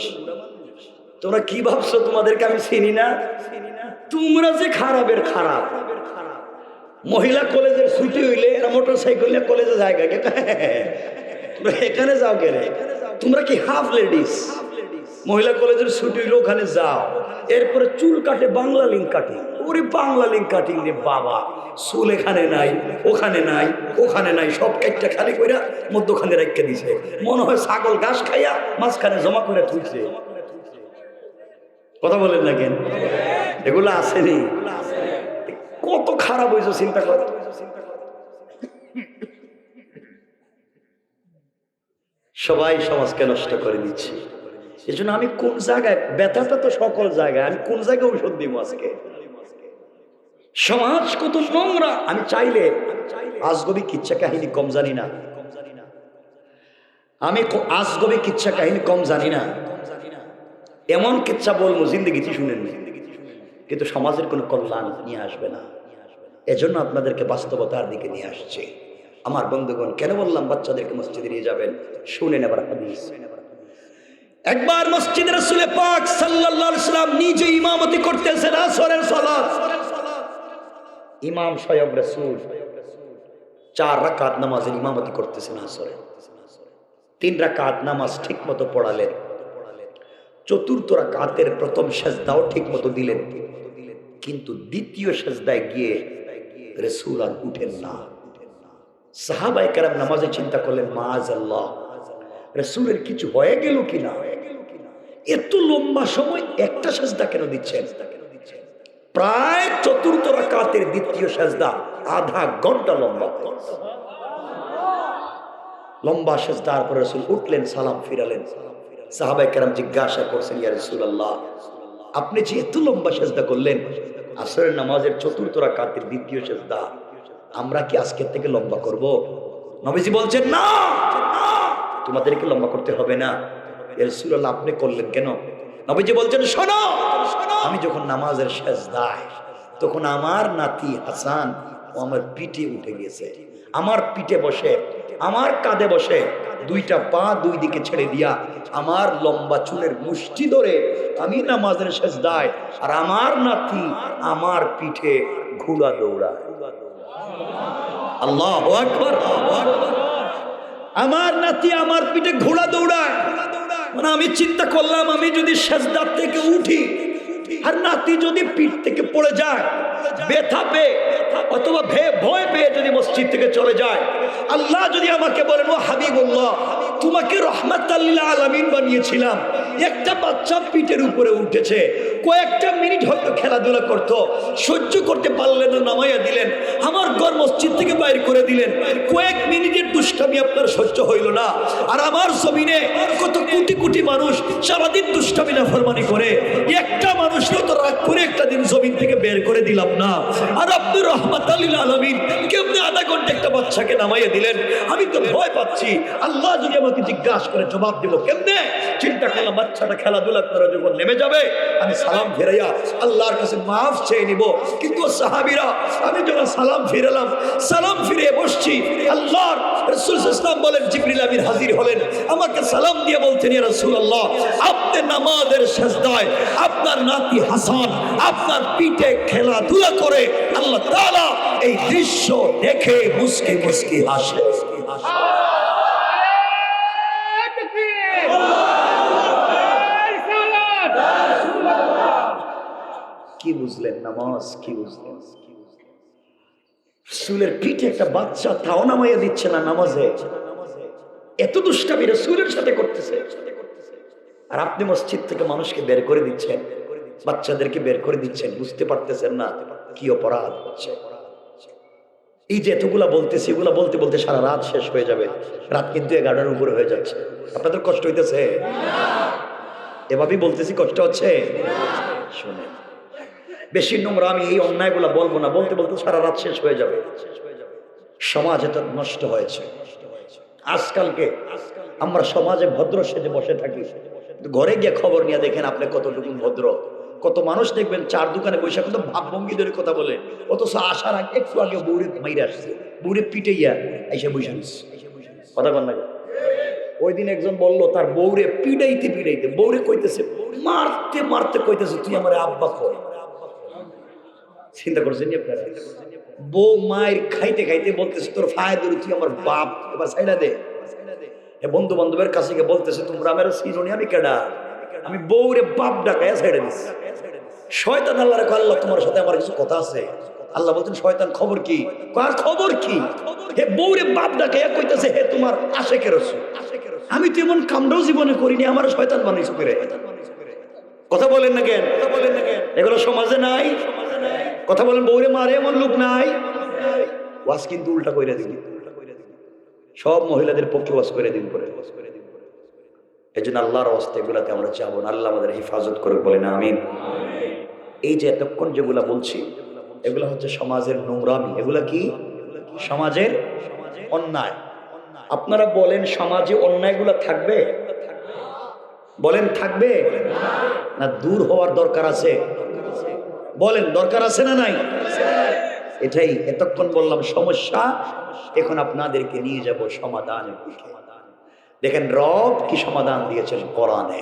তোমরা কি ভাবছো তোমাদেরকে আমি চিনি না? তোমরা যে খারাপের খারাপ। মহিলা কলেজের ছুটি হইলে এরা মোটর সাইকেল নিয়ে কলেজে যায়, তোমরা এখানে যাও কেন? তোমরা কি হাফ লেডিস? মহিলা কলেজের ছুটি হইলে ওখানে যাও, এরপরে চুল কাটে বাংলা লিঙ্ক কাটিং। ওরে বাংলা লিঙ্ক কাটিং রে বাবা, চুল এখানে নাই, ওখানে নাই, ওখানে নাই, সব একটা খালি করে মধ্যখানে রেখে দিছে। মনে হয় ছাগল ঘাস খাইয়া মাঝখানে জমা করে থুইছে। কথা বলেন না কেন? এগুলো আসেনি? কত খারাপ হয়েছে চিন্তা কর। সবাই সমাজকে নষ্ট করে দিচ্ছে। এই জন্য আমি কোন জায়গায়, ব্যথাটা তো সকল জায়গায়, আমি কোন জায়গায় ঔষধ দিব আজকে? সমাজ কত নোংরা। আমি চাইলে আজগবি কিচ্ছা কাহিনী কম জানি না, আমি আজগবি কিচ্ছা কাহিনী কম জানি না, এমন কিচ্ছা বলবো জিন্দগিতে শুনেননি, কিন্তু সমাজের কোনো কল্যাণ নিয়ে আসবে না। এজন্য আপনাদেরকে বাস্তবতার দিকে নিয়ে আসছে। আমার বন্ধুগণ, কেন বললাম বাচ্চাদেরকে মসজিদে নিয়ে যাবেন? শুনে নেবার হাদিস। একবার মসজিদে রাসূল পাক সাল্লাল্লাহু আলাইহি ওয়াসাল্লাম নিজে ইমামতি করতেছেন আসরের সালাত। ইমাম স্বয়ং রাসূল 4 রাকাত নামাজের ইমামতি করতেছেন আসরে। 3 রাকাত নামাজ ঠিক মতো পড়ালেন, চতুর্থ রাকাতের প্রথম সেজদাও ঠিক মতো দিলেন, কিন্তু দ্বিতীয় সেজদায় গিয়ে রাসূল আর উঠেন না। সাহাবায়ে কেরাম নামাজে চিন্তা করলেন, মাআযাল্লাহ, রাসূলের কিছু হয়ে গেল কিনা, এত লম্বা সময় একটা সেজদা কেন দিচ্ছেন? প্রায় চতুর্থ রাকাতের দ্বিতীয় সেজদা আধা ঘন্টা লম্বা সেজদার পর রাসূল উঠলেন, সালাম ফিরালেন। সাহাবায়ে কেরাম জিজ্ঞাসা করছেন, ইয়া রাসূলুল্লাহ, আপনি যে এত লম্বা সেজদা করলেন আসরের নামাজের চতুর্থ রাকাতের দ্বিতীয় সেজদা, আমরা কি আজকের থেকে লম্বা করব? নবীজি বলছেন, না, তোমাদেরকে লম্বা করতে হবে না। ইয়া রাসূলুল্লাহ, আপনি করলেন কেন? নবীজি বলছেন, শোনো, আমি যখন নামাজের সেজদায়, তখন আমার নাতি হাসান ও আমার পিঠে উঠে গেছে, আমার পিঠে বসে, আমার কাঁধে বসে, দুইটা পা দুই দিকে ছেড়ে দিয়া আমার লম্বা চুলের মুষ্টি ধরে আমি নামাজের সেজদায়, আর আমার নাতি আমার পিঠে ঘোড়া দৌড়ায়। আল্লাহু আকবার। আমার নাতি আমার পিঠে ঘোড়া দৌড়ায়। মানে আমি চিন্তা করলাম, আমি যদি সেজদার থেকে উঠি আর নাতি যদি পিঠ থেকে পড়ে যায়, ব্যথা পেয়ে অথবা ভয় পেয়ে যদি মসজিদ থেকে চলে যায়, আল্লাহ যদি আমাকে বলেন, ও হাবিবুল্লাহ, তোমাকে রাহমাতাল লিল আলামিন বানিয়েছিলাম, একটা বাচ্চা পিঠের উপরে উঠেছে, কয়েকটা মিনিট হয়তো খেলাধুলা করতো, সহ্য করতে পারলেন না, নামাইয়া দিলেন, আমার ঘর মসজিদ থেকে বাইর করে দিলেন, কয়েক মিনিটের দুষ্টামি আপনার সহ্য হইল না, আর আমার জমিনে কত কোটি কোটি মানুষ সারাদিন দুষ্টামি না ফরমানি করে, একটা মানুষকে তো রাগ করে একটা দিন জমিন থেকে বের করে দিলাম না, আর আপনি রাহমাতাল লিল আলামিন কেমনে আধা ঘন্টা একটা বাচ্চাকে নামাইয়া দিলেন? আমি তো ভয় পাচ্ছি, আল্লাহ যদি আমাকে জিজ্ঞাসা করে জবাব দেব কেমনে? চিন্তা করলাম, বাচ্চাটা খেলাধুলা করে যখন নেমে যাবে, আমি সালাম ফিরাইয়া আল্লাহর কাছে মাফ চেয়ে নিব। কিন্তু সাহাবীরা, আমি যখন সালাম ফিরালাম, সালাম ফিরে বসছি, আল্লাহর রাসূল সাল্লাল্লাহু আলাইহি ওয়াসাল্লাম বলেন, জিবরিল আমিন হাজির হলেন, আমাকে সালাম দিয়ে বলতেন, ইয়া রাসূলুল্লাহ, আপনি নামাজের সেজদায় আপনার নাতি হাসান আপনার পিঠে খেলাধুলা করে, আল্লাহ তাআলা এই দৃশ্য দেখে মুস্কি মুস্কি হাসে। কি বুঝলেন নামাজ? কি বুঝলেন? রাসূলের পিঠে একটা বাচ্চা তাও নামাইয়া দিচ্ছে না নামাজে, এত দুষ্টামি রাসূলের সাথে করতেছে, আর আপনি মসজিদ থেকে মানুষকে বের করে দিচ্ছেন, বাচ্চাদেরকে বের করে দিচ্ছেন, বুঝতে পারতেছেন না কি অপরাধ হচ্ছে। এই যে এতগুলা বলতেছি, এগুলা বলতে বলতে সারা রাত শেষ হয়ে যাবে, রাত কিন্তু 11টার উপরে হয়ে যাচ্ছে। আপনাদের কষ্ট হইতেছে? এভাবেই বলতেছি, কষ্ট হচ্ছে? শুনেন, বেশি নোংরা আমি এই অন্যায়গুলা বলবো না, বলতে বলতে সারা রাত শেষ হয়ে যাবে। সমাজ এত নষ্ট হয়েছে আজকালকে, আমরা সমাজে ভদ্র সেজে বসে থাকি, ঘরে গিয়ে খবর নিয়ে দেখেন আপনি কতটুকু ভদ্র। কত মানুষ দেখবেন চার দোকানে বসে কত ভাবভঙ্গি ধরে কথা বলে, অথচ আসার আগে একটু আগে বউরে মাইরে আসছে, বউরে পিটাইয়া এসে বসে কথা বল না। ওই দিন একজন বলল তার বউরে পিটাইতে পিটাইতে, বউরে কইতেছে মারতে মারতে কইতেছে, তুই আমার আব্বা কই। চিন্তা করছেন আপনারা? বউ মায়ের খাইতে খাইতে বলতেছে, তোর ফায় ধরে তুই আমার বাপ, এবার সাইডা দে। বন্ধু বান্ধবের কাছে গিয়ে বলতেছে, তোমরা আমার সিরনি, আমি কেডা? আমি বউরে বাপ ডাকাইয়া সাইডা দিচ্ছি। শয়তান আল্লাহ রে, আল্লাহ তোমার সাথে আমার কিছু কথা আছে। আল্লাহ বলতেন, শয়তান খবর কি? কার খবর কি? হে বউরে বাপ ডাকাইয়া কইতেছে, হে তোমার আশেকের রাসূল। আমি তো এমন কামড়াও জীবনে করিনি, আমার শয়তান বানাইছো করে। কথা বলেন না কেন? কথা বলেন না কেন? এগুলো সমাজে নাই। কথা বলেন, বউরে মারে এমন লোক নাই। ওয়াজ কিন্তু উল্টা কইরা দিবি, সব মহিলাদের পক্ষে ওয়াজ করে দিন করে। এই জন্য আল্লাহর ওয়াস্তে এগুলাতে আমরা যাবো না, আল্লাহ আমাদের হেফাজত করে, বলেন আমিন। এই যে এতক্ষণ যেগুলা বলছি, এগুলা হচ্ছে সমাজের নোংরামি, এগুলা কি? সমাজের অন্যায়। আপনারা বলেন, সমাজে অন্যায়গুলা থাকবে? বলেন থাকবে না দূর হওয়ার দরকার আছে? বলেন দরকার আছে না নাই? এটাই এতক্ষণ বললাম সমস্যা, এখন আপনাদেরকে নিয়ে যাব সমাধানের দিকে। দেখেন রব কি সমাধান দিয়েছেন কোরআনে।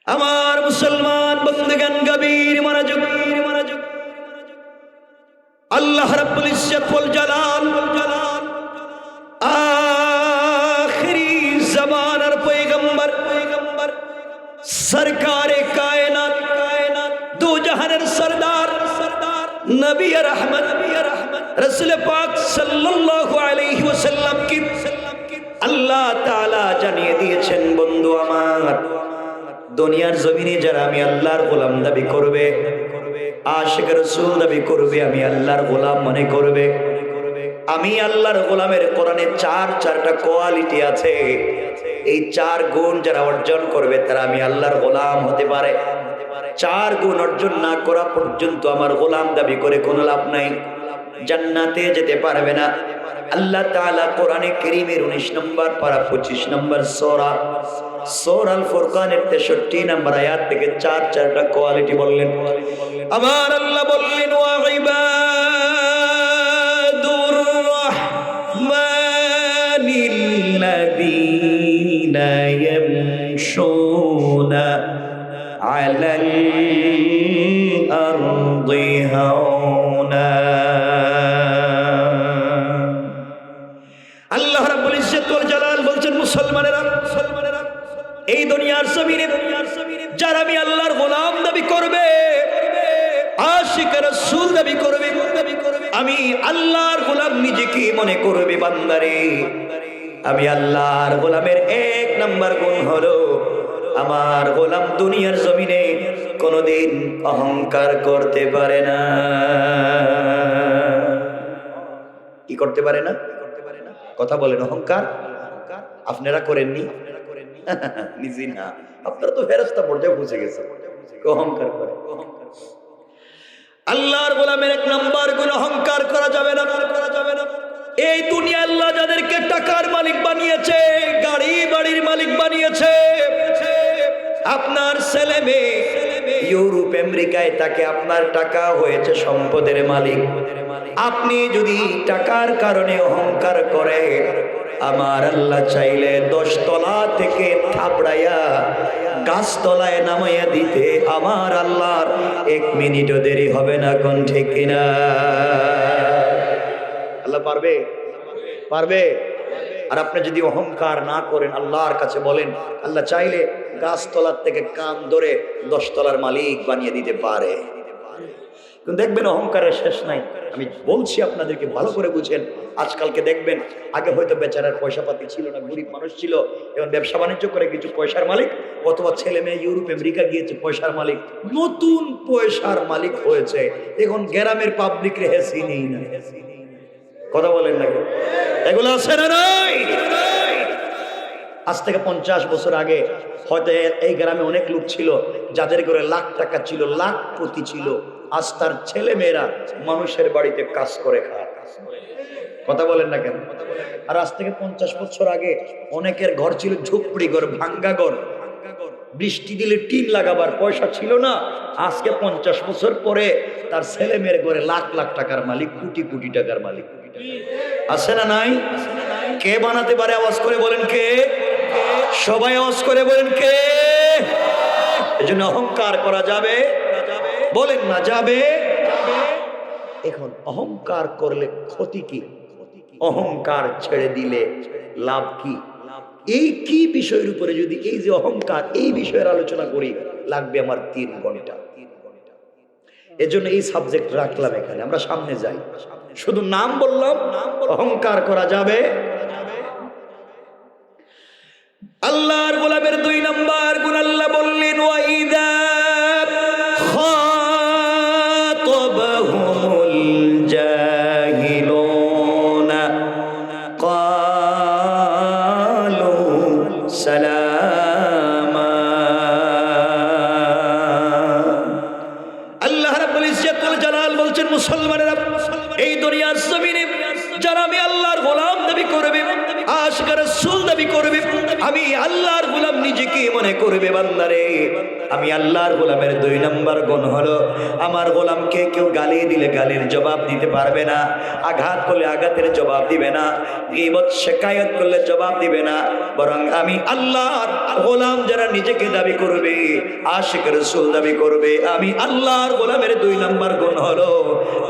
আমার মুসলমান বন্ধুগণ, গভীর মনোযোগ, আল্লাহ রাব্বুল ইজ্জত ওয়াল জালাল আখিরি জামানার পয়গম্বর সরকারে কায়নাত দু জাহানের সরদার নবী রহমত রাসূল পাক সাল্লাল্লাহু আলাইহি ওয়াসাল্লাম কি আল্লাহ তাআলা জানিয়ে দিয়েছেন, বন্ধু আমার, দুনিয়ার জমিনে যারা আমি আল্লাহর গোলাম দাবি করবে, আশিক রাসূল দাবি করবে, আমি আল্লাহর গোলাম মনে করবে, আমি আল্লাহর গোলামের কোরআনে চারটা কোয়ালিটি আছে, এই 4 গুণ যারা অর্জন করবে তারা আমি আল্লাহর গোলাম হতে পারে। 4 গুণ অর্জন না করা পর্যন্ত আমার গোলাম দাবি করে কোনো লাভ নাই, জান্নাতে যেতে পারবে না। আল্লাহ তাআলা কোরআনে কারীমের 19 নম্বর পারা 25 নম্বর সূরা আল ফুরকানের 63 নম্বর আয়াত থেকে চারটা কোয়ালিটি বললেন। আমার আল্লাহ বললেন, ওয়া ইবাদুর রাহমানিল্লাযীনা ইয়ামশুনা আলাল আরদি হাওনা। আল্লাহ রাব্বুল ইজ্জত ওয়াল জালাল বলছেন, মুসলমানেরা, এই দুনিয়ার জমিনে যারা আমি আল্লাহর গোলাম দাবি করবে, আশিক রাসূল দাবি করবে, আমি আল্লাহর গোলাম নিজেকে মনে করবে, বান্দারে, আমি আল্লাহর গোলামের 1 নম্বর গুণ হলো আমার গোলাম দুনিয়ার জমিনে কোনোদিন অহংকার করতে পারে না। কি করতে পারে না? কথা বলেন, অহংকার আপনারা করেননি? নিজে না, আপনারা তো ফেরেশতা পর্যায়ে পৌঁছে গেছে, অহংকার করে। আল্লাহর গোলামের 1 নম্বর গুণ অহংকার করা যাবে না। এই দুনিয়া আল্লাহ যাদেরকে টাকার মালিক বানিয়েছে, গাড়ি বাড়ির মালিক বানিয়েছে, আপনার ছেলে মেয়ে ইউরোপ আমেরিকায় থাকে, আপনার টাকা হয়েছে সম্পদের মালিক। আপনি যদি টাকার কারণে অহংকার করে, আমার আল্লাহ চাইলে 10 তলা থেকে থাবড়াইয়া গাছতলায় নামাইয়া দিতে আমার আল্লাহর 1 মিনিটও দেরি হবে না। কোন ঠিক কিনা? আল্লাহ পারবে। আর আপনি যদি অহংকার না করেন, আল্লাহর কাছে বলেন, আল্লাহ চাইলে গাছতলার থেকে কান ধরে 10 তলার মালিক বানিয়ে দিতে পারে। কিন্তু দেখবেন অহংকারের শেষ নাই। আমি বলছি আপনাদেরকে, ভালো করে বুঝেন। আজকালকে দেখবেন, আগে হয়তো বেচারার পয়সা পাতি ছিল না, গরিব মানুষ ছিল, এখন ব্যবসা বাণিজ্য করে কিছু পয়সার মালিক, অথবা ছেলে মেয়ে ইউরোপ আমেরিকা গিয়েছে, পয়সার মালিক, নতুন পয়সার মালিক হয়েছে, এখন গ্রামের পাবলিক রেহেছি নেই না। কথা বলেন না? এগুলো আছে না নাই? আজ থেকে 50 বছর আগে হয়তো এই গ্রামে অনেক লোক ছিল যাদের ঘরে লাখ টাকা ছিল, লাখপতি ছিল। আজ তার ছেলে মেয়েরা মানুষের বাড়িতে কাজ করে খায়। কথা বলেন না কেন? আর আজ থেকে 50 বছর আগে অনেকের ঘর ছিল ঝুপড়ি ঘর, ভাঙ্গা ঘর, বৃষ্টি দিলে টিন লাগাবার পয়সা ছিল না। আজকে 50 বছর পরে তার ছেলে মেয়ের ঘরে লাখ লাখ টাকার মালিক, কোটি কোটি টাকার মালিক। আছে না নাই? কে বানাতে পারে? আওয়াজ করে বলেন কে? সবাই আওয়াজ করে বলেন কে? এজন্য অহংকার করা যাবে? বলেন না যাবে? এখন অহংকার করলে ক্ষতি কি? অহংকার ছেড়ে দিলে লাভ কি? এই কি বিষয়ের উপরে যদি এই যে অহংকার, এই বিষয়ের আলোচনা করি, লাগবে আমার 3 ঘন্টা। এজন্য এই সাবজেক্ট রাখলাম এখানে। আমরা সামনে যাই, শুধু নাম বললাম, অহংকার করা যাবে? আল্লাহর গোলামের 2 নম্বর গুণ আল্লাহ বললেন, ওয়া ইযা খাতাবাহুমুল জাহিলুনা ক্বালু সালামা। আল্লাহ রাব্বুল ইজ্জত ওয়াল জালাল বলছেন, মুসলমানেরা, এই দুনিয়ার জমিনে যারা আমি আল্লাহর গোলাম দাবি করবে, আশিক রাসূল দাবি করবে, আমি আল্লাহর গোলাম নিজেকে মনে করবে, বান্দারে, আমি আল্লাহর গোলামের 2 নম্বর গুণ হলো আমার গোলামকে কেউ গালি দিলে গালির জবাব দিতে পারবে না, আঘাত করলে আঘাতের জবাব দিবে না, গীবত শিকায়ত করলে জবাব দিবে না, বরং আমি আল্লাহর গোলাম যারা নিজেকে দাবি করবে, আশিক রাসূল দাবি করবে, আমি আল্লাহর গোলামের 2 নম্বর গুণ হলো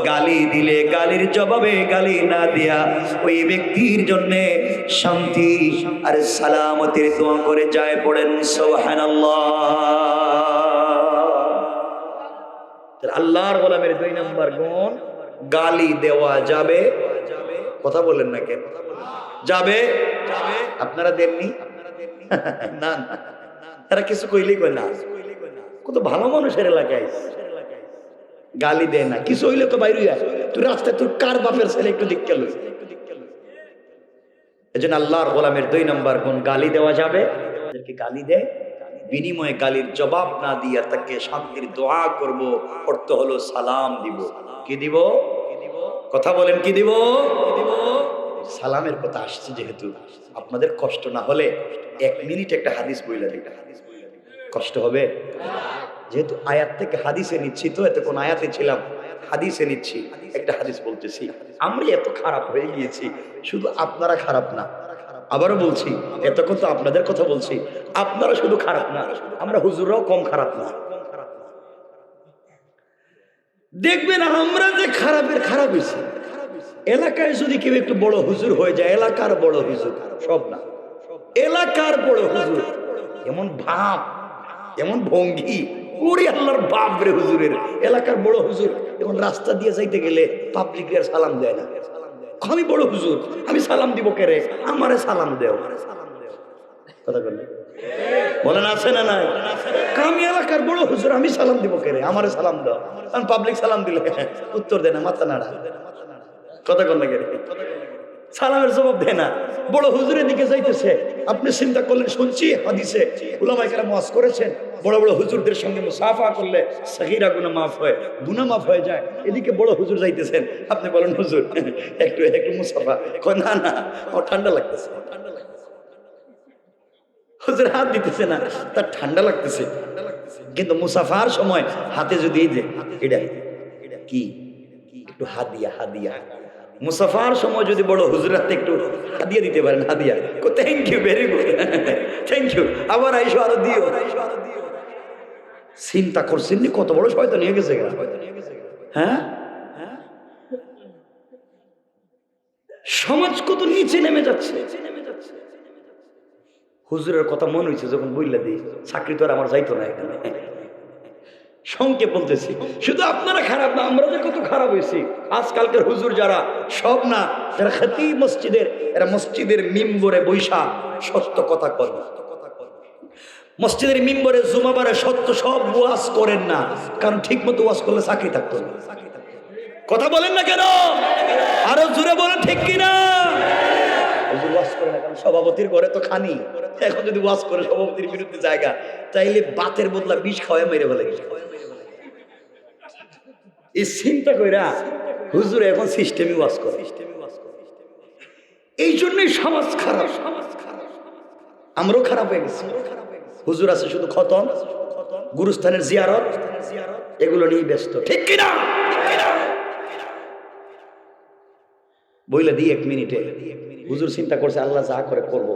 গালি দিলে গালির জবাবে গালি না দিয়া ওই ব্যক্তির জন্য শান্তি আর সালামতের দোয়া করে যায় পড়েন সুবহানাল্লাহ। আল্লাহর গোলামের 2 নম্বর গুণ, গালি দেওয়া যাবে। কথা বলেন না কেন? যাবে। আপনারা দেননি? না না, এরা কিছু কইলেই কয় না। কত ভালো মানুষের এলাকায় গালি দেয় না, কিছু হইলে তো বাইরে যায়। তুই রাস্তায় তোর কার বাপের ছেলে একটু দিক গেল। এজন্য আল্লাহর গোলামের 2 নম্বর গুণ, গালি দেওয়া যাবে। যাদেরকে গালি দেয়, বিনিময়ে গালির জবাব না দিয়া তাকে শান্তির দোয়া করব, অর্থ হলো সালাম দিব। কি দিব? কথা বলেন, কি দিব? সালামের কথা আসছে যেহেতু, আপনাদের কষ্ট না হলে 1 মিনিট একটা হাদিস বইলা দিই। কষ্ট হবে? যেহেতু আয়াত থেকে হাদিসে নিচ্ছি, তো এত কোন আয়াতে ছিলাম, হাদিসে নিচ্ছি। একটা হাদিস বলতেছি। আমরা এত খারাপ হয়ে গিয়েছি, শুধু আপনারা খারাপ না। আবারও বলছি, এতক্ষণ তো আপনাদের কথা বলছি, আপনারা শুধু খারাপ না, আমরা হুজুররাও কম খারাপ না। দেখবেন আমরা যে খারাপের খারাপ হয়েছি, এলাকায় যদি কেউ একটু বড় হুজুর হয়ে যায়, এলাকার বড় হুজুর, সব না, এলাকার বড় হুজুর, এমন ভাব, এমন ভঙ্গি, ওরে আল্লাহর বাপ রে হুজুরের, এলাকার বড় হুজুর এখন রাস্তা দিয়ে যাইতে গেলে পাবলিকের সালাম দেয় না। আমি বড় হুজুর, আমি সালাম দিব কে রে? আমারে সালাম দেও। কথা বলেন, আছে না নাই? আমি এলাকার বড় হুজুর, আমি সালাম দিব কে রে? আমারে সালাম দাও। কারণ পাবলিক সালাম দিলে উত্তর দেয় না, মাথা নাড়া। কথা কন না কে? সালামের জবাব দেয় না। বড় হুজুরের দিকে যাইতেছে, আপনি চিন্তা করলেন, শুনছি হাদিসে উলামায়ে কেরাম ওয়াজ করেছেন, বড় বড় হুজুরদের সঙ্গে মুসাফা করলে সগীরা গুনাহ মাফ হয়, গুনাহ মাফ হয়ে যায়। এদিকে বড় হুজুর যাইতেছেন, আপনি বলেন হুজুর একটু একটু মুসাফা। কয় না না, আমার ঠান্ডা লাগতেছে। হুজুর হাত দিতেছে না, তার ঠান্ডা লাগতেছে। কিন্তু মুসাফার সময় হাতে যদি এই যে এটা কি একটু হাদিয়া, হাদিয়া মুসাফার সময় যদি বড় হুজুর হাতে একটু হাদিয়া দিতে পারেন, হাদিয়া, thank you, very good, thank you, আবার আইসো, আরো দিও। চিন্তা করছেন কত বড় শয়তান নিয়ে গেছে। হ্যাঁ, সমাজ কত নিচে নেমে যাচ্ছে। হুজুরের কথা মনে হয়েছে যখন বললা দিই, চাকরি তো আর আমার যাইতো না এখানে। সংক্ষেপ বলতেছি, শুধু আপনারা খারাপ না, আমরা যে কত খারাপ হয়েছি। আজকালকার হুজুর যারা, সব না, যারা খতিব মসজিদের, এরা মসজিদের মিম্বরে বৈশা সত্য কথা করেন। মসজিদের মিম্বরে জুমাবারে সত্য সব ওয়াজ করেন না, কারণ ঠিক মতো ওয়াজ করলে চাকরি থাকতো না। কথা বলেন না কেন? আরো জোরে বলেন, ঠিক কিনা? ওয়াজ করে না, কারণ সভাপতির ঘরে তো খানি। এখন যদি ওয়াজ করে সভাপতির বিরুদ্ধে জায়গা, তাইলে বাতের বদলা বিষ খাওয়ায় মেরে ফেলে। এই চিন্তা কইরা হুজুর এখন সিস্টেমই ওয়াজ করে। এই জন্যই সমাজ খারাপ, আমরাও খারাপ হয়ে গেছি। হুজুর আছে শুধু খতম, গুরুস্থানের জিয়ারত, এগুলো নিয়ে ব্যস্ত, ঠিক কিনা? বইলা দিই 1 মিনিটে, হুজুর চিন্তা করছে আল্লাহ যা করে করবো,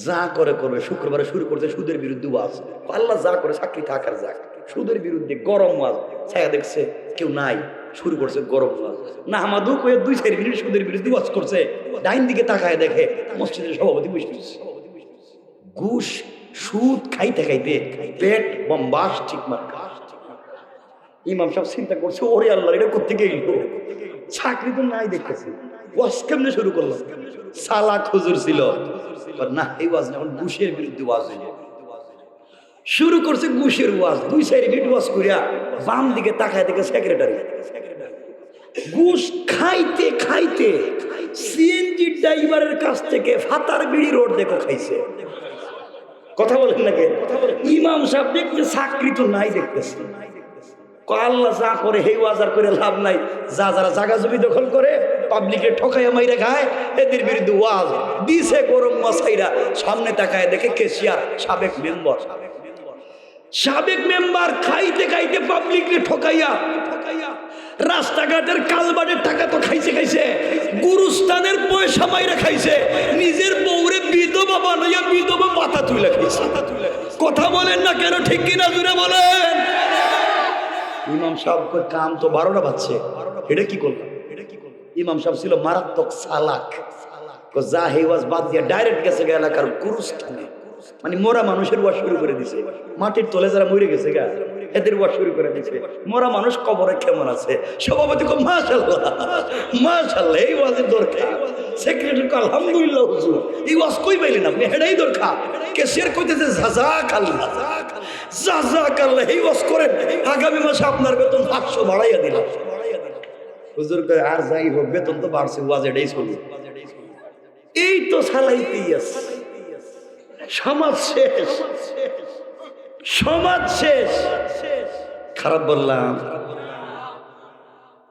যা করে করবে। শুক্রবারে শুরু করছে সুদের বিরুদ্ধে ওয়াজ, আল্লাহ যা করে চাকরি থাকার যাক। সুদের বিরুদ্ধে গরম ওয়াজ, ছায়া দেখছে কেউ নাই, শুরু করছে গরম ওয়াজ। না আমাদু কয়ে 2-4 মিনিট সুদের বিরুদ্ধে ওয়াজ করছে, ডাইন দিকে তাকায় দেখে মসজিদের সভাপতি বসে আছে। ঘুষ সুদ খাইতে খাইতে পেট বম্বাস ঠিক মার্কা। ইমাম সাহেব চিন্তা করছে, ওরে আল্লাহ এটা করতে গেল, চাকরি তো নাই দেখতেছি, ওয়াজ কেমনে শুরু করলাম। সালাক হুজুর ছিল না, এই ওয়াজ না, ঘুষের বিরুদ্ধে ওয়াজ শুরু করছে। ঘুষের ওয়াজ 2-4 মিনিট ওয়াজ করিয়া বাম দিকে তাকায় দেখে সেক্রেটারি ঘুষ খাইতে খাইতে সিএনজি ড্রাইভারের কাছ থেকে ফাতার বিড়ি রোড দেখো খাইছে। কথা বলেন নাকি? ইমাম সাহেব দেখতে চাকরি তো নাই দেখতেছে। আল্লাহ যা করে হেই ওয়াজার করে লাভ নাই, যা যারা জায়গা জমি দখল করে পাবলিকের ঠকাইয়া মাইরা খায়, এদের বিরুদ্ধে ওয়াজ দিছে গরম মশাইরা। সামনে তাকায় দেখে কেশিয়ার সাবেক মেম্বার খাইতে খাইতে পাবলিককে ঠকাইয়া রাস্তাঘাটের কালবাটের টাকা তো খাইছে, গুরুস্থানের পয়সা মাইরা খাইছে, নিজের বউরে বিধবা বানাইয়া বিধবা পাতা তুলে খাইছে। কথা বলেন না কেন, ঠিক কিনা জুড়ে বলেন। ইমাম সাহেব কাম তো 12টা বাজছে, এটা কি করলাম? ইমাম সাহেব ছিল মারাত্মক চালাক, যা হেওয়াজ বাদ দিয়ে ডাইরেক্ট গেছে এলাকার গুরুস্থানে। মানে মোরা মানুষের ওয়াজ শুরু করে দিছে, মাটির তলে যারা মরে গেছে গা এদের ওয়াজ শুরু করে দিছে। মোরা মানুষ কবরে কেমন আছে, সভাপতি কো মাশাআল্লাহ মাশাআল্লাহ, এই ওয়াজের দরকার। সেক্রেটারি কো আলহামদুলিল্লাহ হুজুর, এই ওয়াজ কই পাইলেন আপনি, হেডাই দরকার। কেসিয়ার কইতেছে জাযাকাল্লাহ জাযাকাল্লাহ, এই ওয়াজ করেন, আগামী মাসে আপনার বেতন 500 বাড়াইয়া দিলাম। হুজুর কয় আর যাই হোক বেতন তো বাড়ছে, ওয়াজ এটাই চলবে। এই তো চালাইতেই আছে, সমাজ শেষ, সমাজ শেষ। খারাপ বললাম?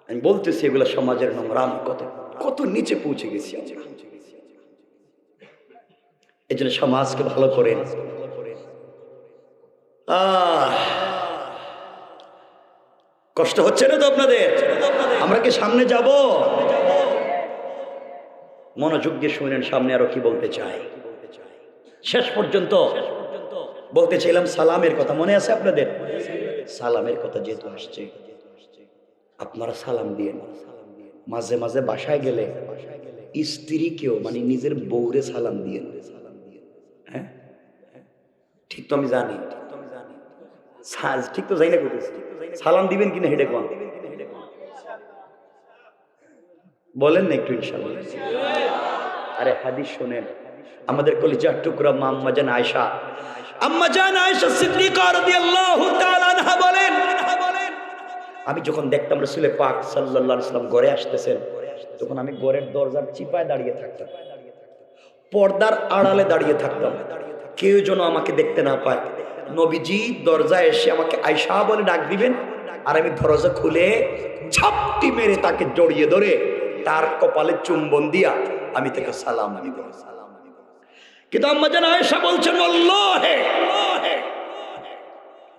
আমি বলতেছি এগুলো সমাজের নোংরাম কত কত নিচে পৌঁছে গেছি। এই জন্য সমাজকে ভালো করেন। কষ্ট হচ্ছে না তো আপনাদের? আমরা কি সামনে যাব? মনোযোগ দিয়ে শুনেন সামনে আরো কি বলতে চাই। শেষ পর্যন্ত বলতে চাইলাম সালামের কথা, মনে আছে আপনাদের? সালামের কথা যেহেতু আসছে, আপনারা সালাম দিয়ে মাঝে মাঝে বাসায় গেলে স্ত্রীকেও মানে নিজের বউরে সালাম দিয়ে। হ্যাঁ ঠিক তো আমি জানি, ঠিক তো যাই না করতেছি। সালাম দিবেন কিনা হেডে কোন বলেন না একটু ইনশাআল্লাহ। আরে হাদিস শোনেন, আমাদের কলিজার টুকরা আম্মাজান আয়েশা, আম্মাজান আয়েশা সিদ্দিকা রাদিয়াল্লাহু তাআলা আনহা বলেন, আমি যখন দেখতাম রাসূল পাক সাল্লাল্লাহু আলাইহি ওয়াসাল্লাম ঘরে আসতেছেন, তখন আমি ঘরের দরজার চিপায় দাঁড়িয়ে থাকতাম, পর্দার আড়ালে দাঁড়িয়ে থাকতাম, কেউ যেন আমাকে দেখতে না পায়। নবীজি দরজায় এসে আমাকে আয়েশা বলে ডাক দিবেন, আর আমি দরজা খুলে ঝাপটি মেরে তাকে জড়িয়ে ধরে তার কপালে চুম্বন দিয়া আমি তাকে সালাম দিব। কিন্তু আম্মাজান আয়েশা বলছেন, আল্লাহে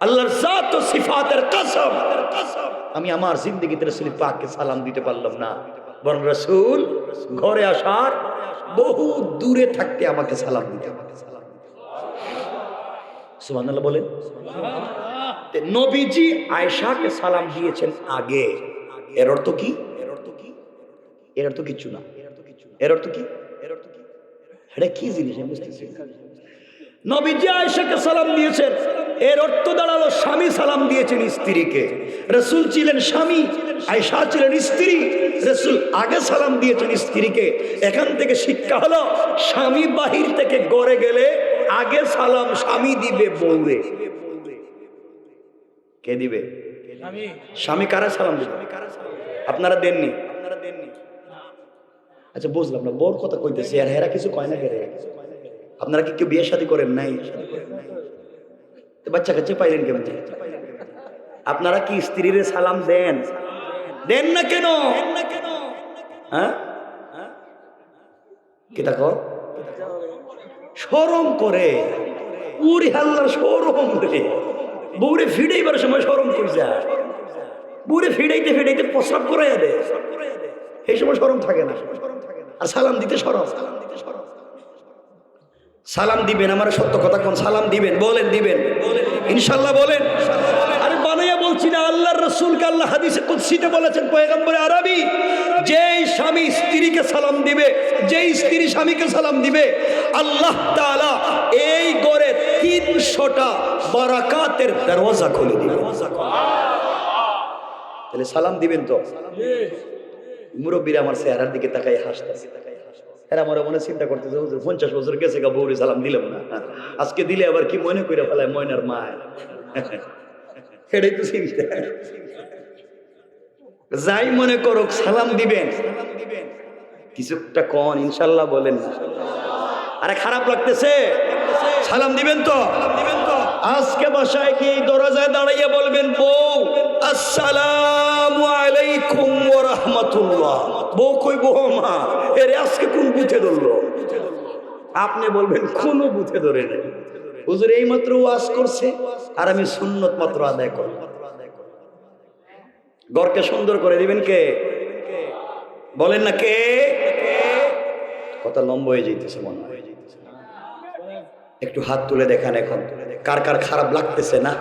আল্লাহর জাত ও সিফাতের কসম, আমি আমার জিন্দেগিতে রাসূল পাককে সালাম দিতে পারলাম না, বরং রাসূল ঘরে আসার বহু দূরে থাকতে আমাকে সালাম দিতে। সুবহানাল্লাহ বলেন। নবীজি আয়েশাকে সালাম দিয়েছেন আগে, এর অর্থ কি? এর অর্থ কিছু না। এর অর্থ কি? এটা কি জিনিস আমি বুঝতেছি। নবীজি আয়েশাকে সালাম দিয়েছেন, এর অর্থ দাঁড়ালো স্বামী সালাম দিয়েছেন স্ত্রীকে। রাসূল ছিলেন স্বামী, আয়েশা ছিলেন স্ত্রী, রাসূল আগে সালাম দিয়েছেন স্ত্রীকে। এখান থেকে শিক্ষা হলো, স্বামী বাহির থেকে ঘরে গেলে আগে সালাম স্বামী দিবে বউরে। কে দিবে? স্বামী কারা সালাম দিবে? আপনারা দেননি? আচ্ছা বুঝলাম না, বউর কথা কইতেছি আর হেরা কিছু কয় না কেরে? আপনারা কি কেউ বিয়ে শাদী করেন নাই? বাচ্চা কাচ্চা পাইলেন কেমন? আপনারা কি স্ত্রীর সালাম দেন? দেন না কেন? হ্যাঁ কি দেখো শরম করে, উরি হাল্লার শরম রে। বউরে ফিডাইবার সময় শরম কই যায়, বউরে ফিডাইতে ফিডাইতে প্রস্রাব করাইয়া দেয়, এই সময় শরম থাকে না। আর সালাম দিতে শরম। সালাম দিবেন, আমার সত্য কথা কোন? সালাম দিবেন, বলেন দিবেন ইনশাআল্লাহ বলেন। আরে বানাইয়া বলছি না, আল্লাহর রাসূলকে আল্লাহ হাদিসে কুদসিতে বলেছেন, পয়গম্বরে আরবি, যেই স্বামী স্ত্রীকে সালাম দিবে, যেই স্ত্রী স্বামীকে সালাম দিবে, আল্লাহ তাআলা এই ঘরে 300টা বারাকাতের দরওয়াজা খুলে দিবে। তাহলে সালাম দিবেন তো? মুরব্বীরা আমার চেহারার দিকে তাকাই হাসতেছে, এরা আমার মনে চিন্তা করতেছে, 50 বছর গেছে গা বউরে সালাম দিলাম না, আজকে দিলে আবার কি মনে করে ফেলায় ময়নার মায়। এটাই তো চিন্তা। যাই মনে করো সালাম দিবেন, কিছুটা কন ইনশাল্লাহ বলেন না। আরে খারাপ লাগতেছে? সালাম দিবেন তো? আজকে বাসায় কি দরজায় দাঁড়াইয়া বলবেন, বউ আসসালামু আলাইকুম ওয়া রাহমাতুল্লাহ। বউ কইব, মা এর আজকে কোন বুথে ধরলো? আপনি বলবেন কোন বুথে ধরে নেই, হুজুর এই মাত্র ওয়াজ করছে আর আমি সুন্নত মাত্র আদায় করব। ঘরকে সুন্দর করে দিবেন কে? বলেন না কে? কথা লম্বা হয়ে যাইতেছে মনে হয়, একটু হাত তুলে দেখান এখন কার কার খারাপ লাগতেছে না?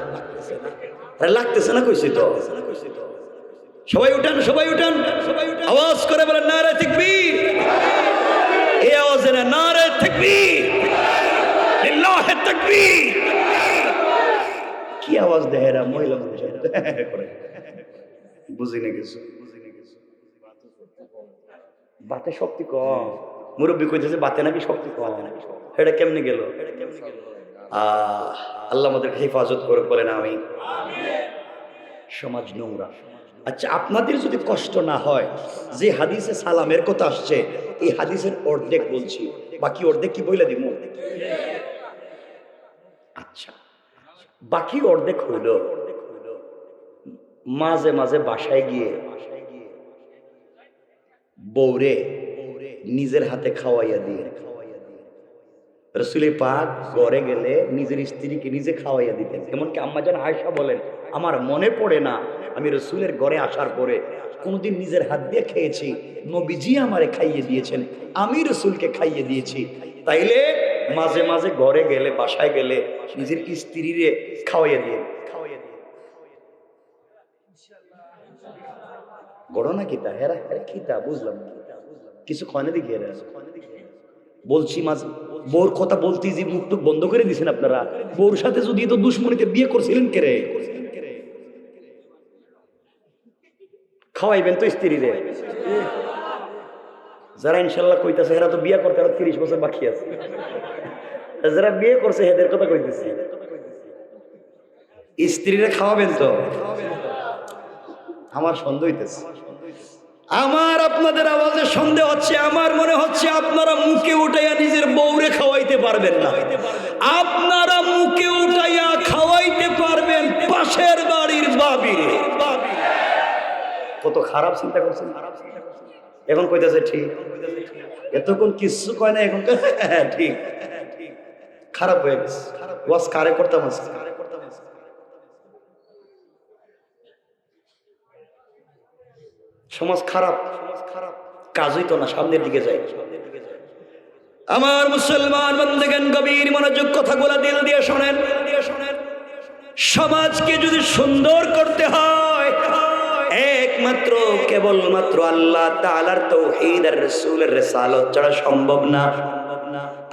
লাগতেছে না কইছি তো। সবাই উঠান, সবাই উঠান, আওয়াজ করে বলেন নারে তাকবীর। এই আওয়াজে না নারে তাকবীর, লিল্লাহি তাকবীর। কি আওয়াজ দেয় এরা মহিলা মানুষ করে, বুঝি না কিছু। বাতে শক্তি কম, মুরব্বী কইতেছে বাতে নাকি শক্তি কম, এটা কেমনে গেল? আল্লাহ আমাদেরকে হেফাজত করে, বলেন আমি। সমাজ নোংরা। আচ্ছা, আপনাদের যদি কষ্ট না হয়, যে হাদিসে সালামের কথা আসছে এই হাদিসের অর্ধেক বলছি, বাকি অর্ধেক কি বইলা দিব? আচ্ছা, বাকি অর্ধেক হইল মাঝে মাঝে বাসায় গিয়ে বউরে নিজের হাতে খাওয়াইয়া দিয়ে। রাসূলে পাক ঘরে গেলে নিজের স্ত্রীকে নিজে খাওয়াইয়া দিতেন। এমনকি আম্মাজান আয়েশা বলেন, আমার মনে পড়ে না আমি রাসূলের ঘরে আসার পরে কোনোদিন নিজের হাত দিয়ে খেয়েছি, নবীজি আমারে খাইয়ে দিয়েছেন, আমি রাসূলকে খাইয়ে দিয়েছি। তাইলে মাঝে মাঝে ঘরে গেলে, বাসায় গেলে নিজের স্ত্রীরে খাওয়াইয়া দিয়ে। ঘটনা কিতা হেরা কিতা বুঝলাম না, কিছু খনে দিকে এরা বলছি। মাঝে বউর কথা বলতে যে মুখ টুক বন্ধ করে দিয়েছেন আপনারা। বউর সাথে যদি তো দুশ্মনীতে বিয়ে করছিলেন কেরে, খাওয়াইবেন তো স্ত্রীরে। যারা ইনশাল্লাহ কইতাছে এরা তো বিয়ে করতে আরো 30 বছর বাকি আছে, যারা বিয়ে করছে এদের কথা কইতেছি। স্ত্রীরা খাওয়াবেন তো? আমার সন্দেহ হইতেছে, আমার আপনাদের আওয়াজে সন্দেহ হচ্ছে। আমার মনে হচ্ছে আপনারা মুখে উঠাইয়া নিজের বউরে খাওয়াইতে পারবেন না, আপনারা মুখে উঠাইয়া খাওয়াইতে পারবেন পাশের বাড়ির বাবিরে। কত খারাপ চিন্তা করছেন। এখন কইতাছে ঠিক, এতক্ষণ কিছু কয় না, এখন ঠিক। খারাপ হয়ে গেছে। ওয়াজ কারে করতাম আজকে? সমাজ খারাপ, কাজই তো না, সামনের দিকে যাই। আমার মুসলমান বন্ধুগণ, গভীর মনোযোগ কথাগুলা দিল দিয়ে শোনেন। সমাজকে যদি সুন্দর করতে হয়, একমাত্র কেবলমাত্র আল্লাহ তাআলার তাওহীদ আর রাসূলের রিসালাত ছাড়া সম্ভব না।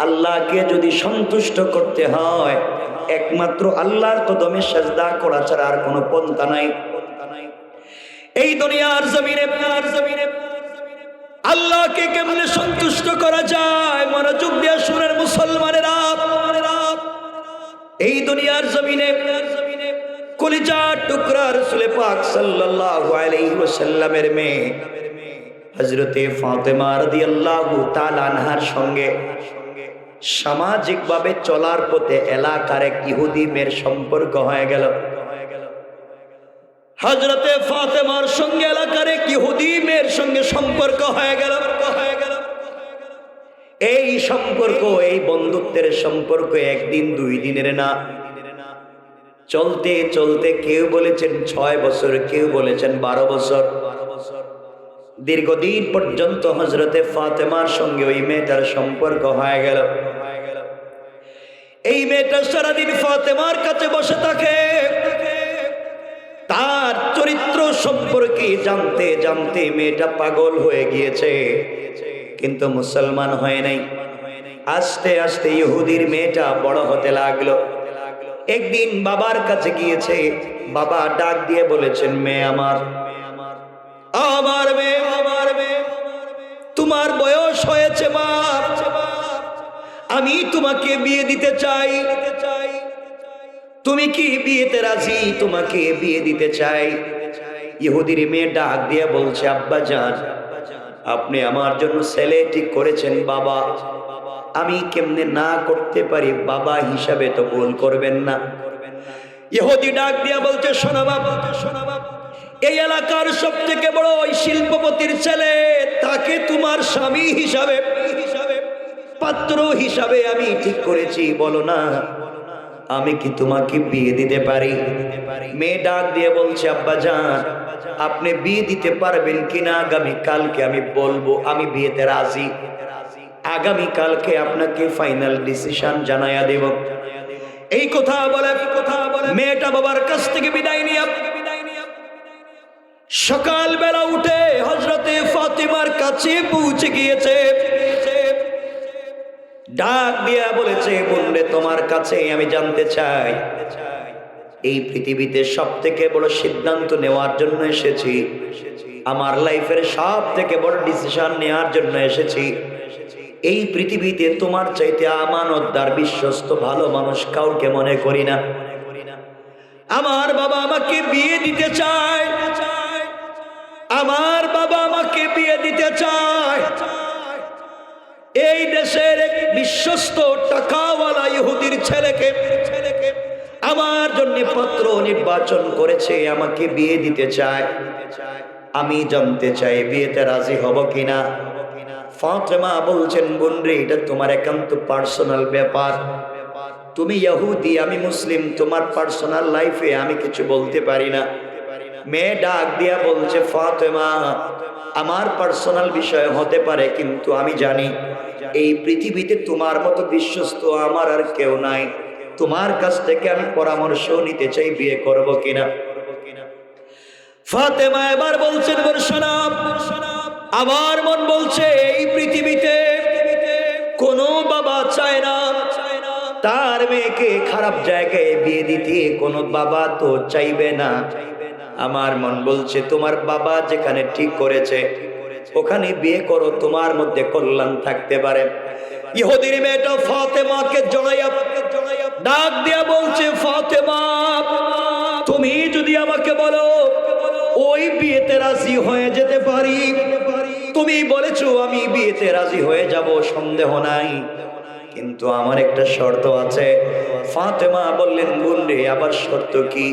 আল্লাহকে যদি সন্তুষ্ট করতে হয়, একমাত্র আল্লাহর কদমে সিজদা করা ছাড়া আর কোনো পন্থা নাই। এই দুনিয়ার জমিনে আল্লাহকে কেমনে সন্তুষ্ট করা যায়, মনোযোগ দিয়ে শুনেন মুসলমানেরা। এই দুনিয়ার জমিনে কলিজার টুকরা রাসূল পাক সাল্লাল্লাহু আলাইহি ওয়াসাল্লামের মেয়ে হযরতে ফাতেমা রাদিয়াল্লাহু তাআলা আনহার সঙ্গে সামাজিকভাবে চলার পথে এলাকার এক ইহুদি মেয়ের সম্পর্ক হয়ে গেল। হযরতে ফাতেমার সঙ্গে এলাকার এক ইহুদি মেয়ের সঙ্গে সম্পর্ক হয়ে গেল। এই সম্পর্ক, এই বন্ধুত্বের সম্পর্ক একদিন দুই দিনের না, চলতে চলতে কেউ বলেছেন 6 বছর, কেউ বলেছেন 12 বছর। দীর্ঘদিন পর্যন্ত হযরতে ফাতেমার সঙ্গে ওই মেয়েটার সম্পর্ক হয়ে গেল। এই মেয়েটা সারাদিন ফাতেমার কাছে বসে থাকে, তার চরিত্র সম্পর্কে জানতে জানতে মেয়েটা পাগল হয়ে গিয়েছে, কিন্তু মুসলমান হয় নাই। আস্তে আস্তে ইহুদির মেয়েটা বড় হতে লাগলো। একদিন বাবার কাছে গিয়েছে, বাবা ডাক দিয়ে বলেছেন, মেয়ে আমার মেয়ে, তোমার বয়স হয়েছে মা, আমি তোমাকে বিয়ে দিতে চাই, তুমি কি বিয়েতে রাজি? তোমাকে বিয়ে দিতে চাই। ইহুদির মেয়ে ডাক দিয়ে বলছে, আব্বা জান, আপনি আমার জন্য ছেলে ঠিক করেছেন বাবা, আমি কেমনে না করতে পারি? বাবা হিসাবে তো ভুল করবেন না। ইহুদি ডাক দিয়া বলছে, শোনো বাবা, এই এলাকার সবথেকে বড় ওই শিল্পপতির ছেলে, তাকে তোমার স্বামী হিসাবে, পাত্র হিসাবে আমি ঠিক করেছি, বলো না আমি কি তোমাকে বিয়ে দিতে পারি? মেয়ে ডাক দিয়ে বলছে, আব্বা জান, আপনি বিয়ে দিতে পারবেন কিনা আগামী কালকে আমি বলবো, আমি বিয়েতে রাজি। আগামী কালকে আপনাকে ফাইনাল ডিসিশন জানাইয়া দেব। এই কথা বলে মেয়েটা বাবার কাছ থেকে বিদায় নিয়ে সকালবেলা উঠে হযরতে ফাতিমার কাছে পৌঁছে গিয়েছে। ডাক দিয়া বলেছে, বোনরে তোমার কাছে আমি জানতে চাই, এই পৃথিবীতে সব থেকে বড় সিদ্ধান্ত নেওয়ার জন্য এসেছি, আমার লাইফের সব থেকে বড় ডিসিশন নেওয়ার জন্য এসেছি। এই পৃথিবীতে তোমার চাইতে আমানতদার বিশ্বস্ত ভালো মানুষ কাউকে মনে করি না। আমার বাবা আমাকে বিয়ে দিতে চায়, আমার বাবা আমাকে বিয়ে দিতে চায়। এই দেশের এক বিশ্বস্ত টাকাওয়ালা ইহুদির ছেলেকে আমার জন্য পত্র নির্বাচন করেছে, আমাকে বিয়ে দিতে চায়। আমি জানতে চাই বিয়েতে রাজি হব কিনা। ফাতেমা বলছেন, বোন রে, এটা তোমার একান্ত পার্সোনাল ব্যাপার। তুমি ইহুদি, আমি মুসলিম, তোমার পার্সোনাল লাইফে আমি কিছু বলতে পারি না। মেয়ে ডাক দিয়া বলছে, ফাতেমা, আমার পার্সোনাল বিষয় হতে পারে, কিন্তু আমি জানি এই পৃথিবীতে তোমার মতো বিশ্বস্ত আমার আর কেউ নাই। তোমার কাছ থেকে আমি পরামর্শ নিতে চাই বিয়ে করব কিনা। ফাতেমা এবার বলছেন, শোনাব, আমার মন বলছে এই পৃথিবীতে কোনো বাবা চায় না তার মেয়েকে খারাপ জায়গায় বিয়ে দিতে, কোনো বাবা তো চাইবে না। আমার মন বলছে তোমার বাবা যেখানে ঠিক করেছে ওখানে বিয়ে করো, তোমার মধ্যে কল্যাণ থাকতে পারে। ইহুদির মেয়েটা ফাতেমাকে জড়াইয়া ডাক দিয়া বলছে, ফাতেমা, তুমি যদি আমাকে বলো ওই বিয়েতে রাজি হয়ে যেতে পারি, তুমি বলেছো আমি বিয়েতে রাজি হয়ে যাব, সন্দেহ নাই, কিন্তু আমার একটা শর্ত আছে। ফাতেমা বললেন, বোন রে, আবার শর্ত কি?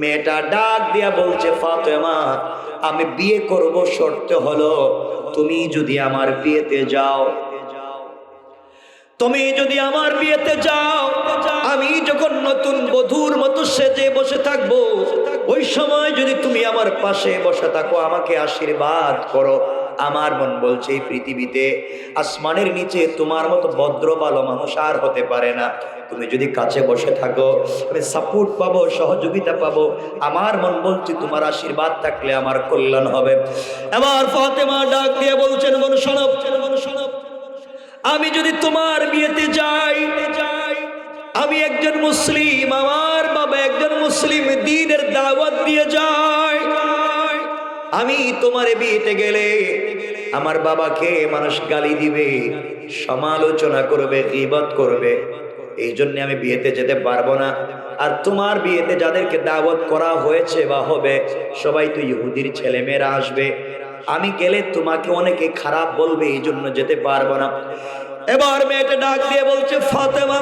মেয়েটা ডাক দিয়া বলছে, ফাতেমা, আমি বিয়ে করব, শর্ত হলো তুমি যদি আমার বিয়েতে যাও। তুমি যদি আমার বিয়েতে যাও, আমি যখন নতুন বধূর মতো সেজে বসে থাকবো, ওই সময় যদি তুমি আমার পাশে বসে থাকো, আমাকে আশীর্বাদ করো। আমার মন বলছে এই পৃথিবীতে আসমানের নিচে তোমার মতো ভদ্র ভালো মানুষ আর হতে পারে না। তুমি যদি কাছে বসে থাকো, আমি সাপোর্ট পাবো, সহযোগিতা পাবো। আমার মন বলছে তোমার আশীর্বাদ থাকলে আমার কল্যাণ হবে। এবার ফাতেমা ডাক দিয়ে বলছেন, বোন শোনো, আমি যদি তোমার বিয়েতে যাই, আমি একজন মুসলিম, আমার বাবা একজন মুসলিম, দ্বীনের দাওয়াত দিয়ে যায়, আমি তোমার বিয়েতে গেলে আমার বাবাকে মানুষ গালি দিবে, সমালোচনা করবে, গীবত করবে, এই জন্য আমি বিয়েতে যেতে পারবো না। আর তোমার বিয়েতে যাদেরকে দাওয়াত করা হয়েছে বা হবে, সবাই তো ইহুদির ছেলে মেয়েরা আসবে, আমি গেলে তোমাকে অনেকে খারাপ বলবে, এই জন্য যেতে পারবো না। এবার মেয়েটা ডাক দিয়ে বলছে, ফাতেমা,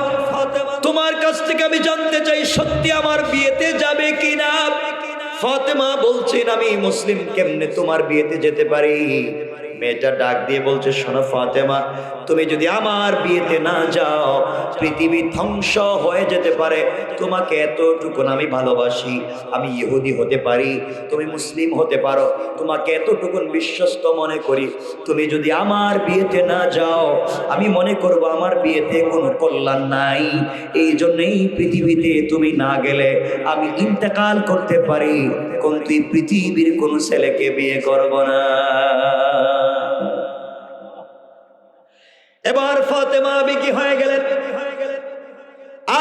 তোমার কাছ থেকে আমি জানতে চাই সত্যি আমার বিয়েতে যাবে কিনা। ফাতেমা বলছেন, আমি মুসলিম, কেমনে তোমার বিয়েতে যেতে পারি? মেয়েটা ডাক দিয়ে বলছে, শোনো ফাতেমা, তুমি যদি আমার বিয়েতে না যাও পৃথিবী ধ্বংস হয়ে যেতে পারে। তোমাকে এতটুকু আমি ভালোবাসি, আমি ইহুদি হতে পারি, তুমি মুসলিম হতে পারো, তোমাকে এতটুকু বিশ্বস্ত মনে করি। তুমি যদি আমার বিয়েতে না যাও, আমি মনে করব আমার বিয়েতে কোনো কল্যাণ নাই। এই জন্যই পৃথিবীতে তুমি না গেলে আমি ইন্তেকাল করতে পারি, কিন্তু এই পৃথিবীর কোনো ছেলেকে বিয়ে করব না। এবার ফাতেমা বিকি হয়ে গেলেন,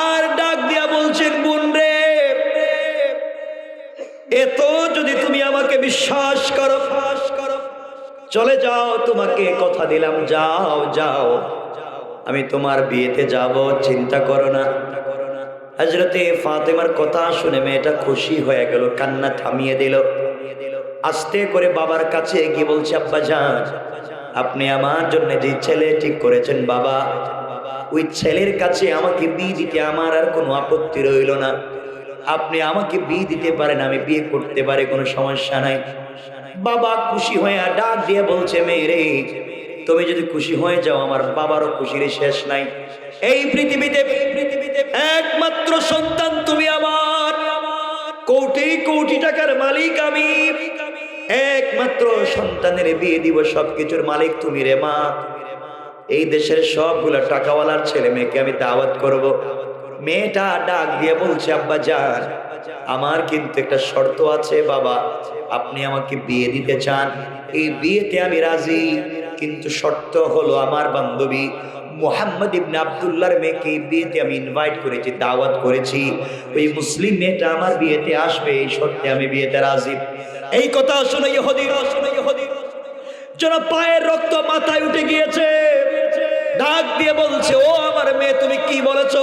আর ডাক দিয়া বলছেন, বোন রে, এত যদি তুমি আমাকে বিশ্বাস করো, চলে যাও, তোমাকে কথা দিলাম, যাও যাও, আমি তোমার বিয়েতে যাব, চিন্তা করো না। হযরতে ফাতেমার কথা শুনে মেয়েটা খুশি হয়ে গেল, কান্না থামিয়ে দিল। আস্তে করে বাবার কাছে গিয়ে বলছে, আব্বা জান, আপনি আমার জন্য যে ছেলে ঠিক করেছেন বাবা, ওই ছেলের কাছে আমাকে বিয়ে দিতে আমার আর কোনো আপত্তি রইল না। আপনি আমাকে বিয়ে দিতে পারেন, আমি বিয়ে করতে পারি, কোনো সমস্যা নাই। বাবা খুশি হয়ে ডাক দিয়ে বলছে, মেয়ে, তুমি যদি খুশি হয়ে যাও, আমার বাবারও খুশির শেষ নাই। এই পৃথিবীতে একমাত্র সন্তান তুমি আমার, কোটি কোটি টাকার মালিক আমি, একমাত্র সন্তানের বিয়ে দিব, সবকিছুর মালিক তুমি রে মা। এই দেশের সবগুলো টাকাওয়ালার ছেলে মেয়েকে আমি দাওয়াত করব। মেয়েটা ডাক দিয়ে বলছে, আব্বা জান, আমার কিন্তু একটা শর্ত আছে বাবা, আপনি আমাকে বিয়ে দিতে চান, এই বিয়েতে আমি রাজি, কিন্তু শর্ত হলো আমার বান্ধবী মুহাম্মদ ইবনে আব্দুল্লাহর মেয়েকে বিয়েতে আমি ইনভাইট করেছি, দাওয়াত করেছি, ওই মুসলিম মেয়েটা আমার বিয়েতে আসবে, এই শর্তে আমি বিয়েতে রাজি। এই কথা শুনে ইহুদি যেন পায়ের রক্ত মাথায় উঠে গিয়েছে, ডাক দিয়ে বলছে, ও আমার মেয়ে তুমি কি বলেছো?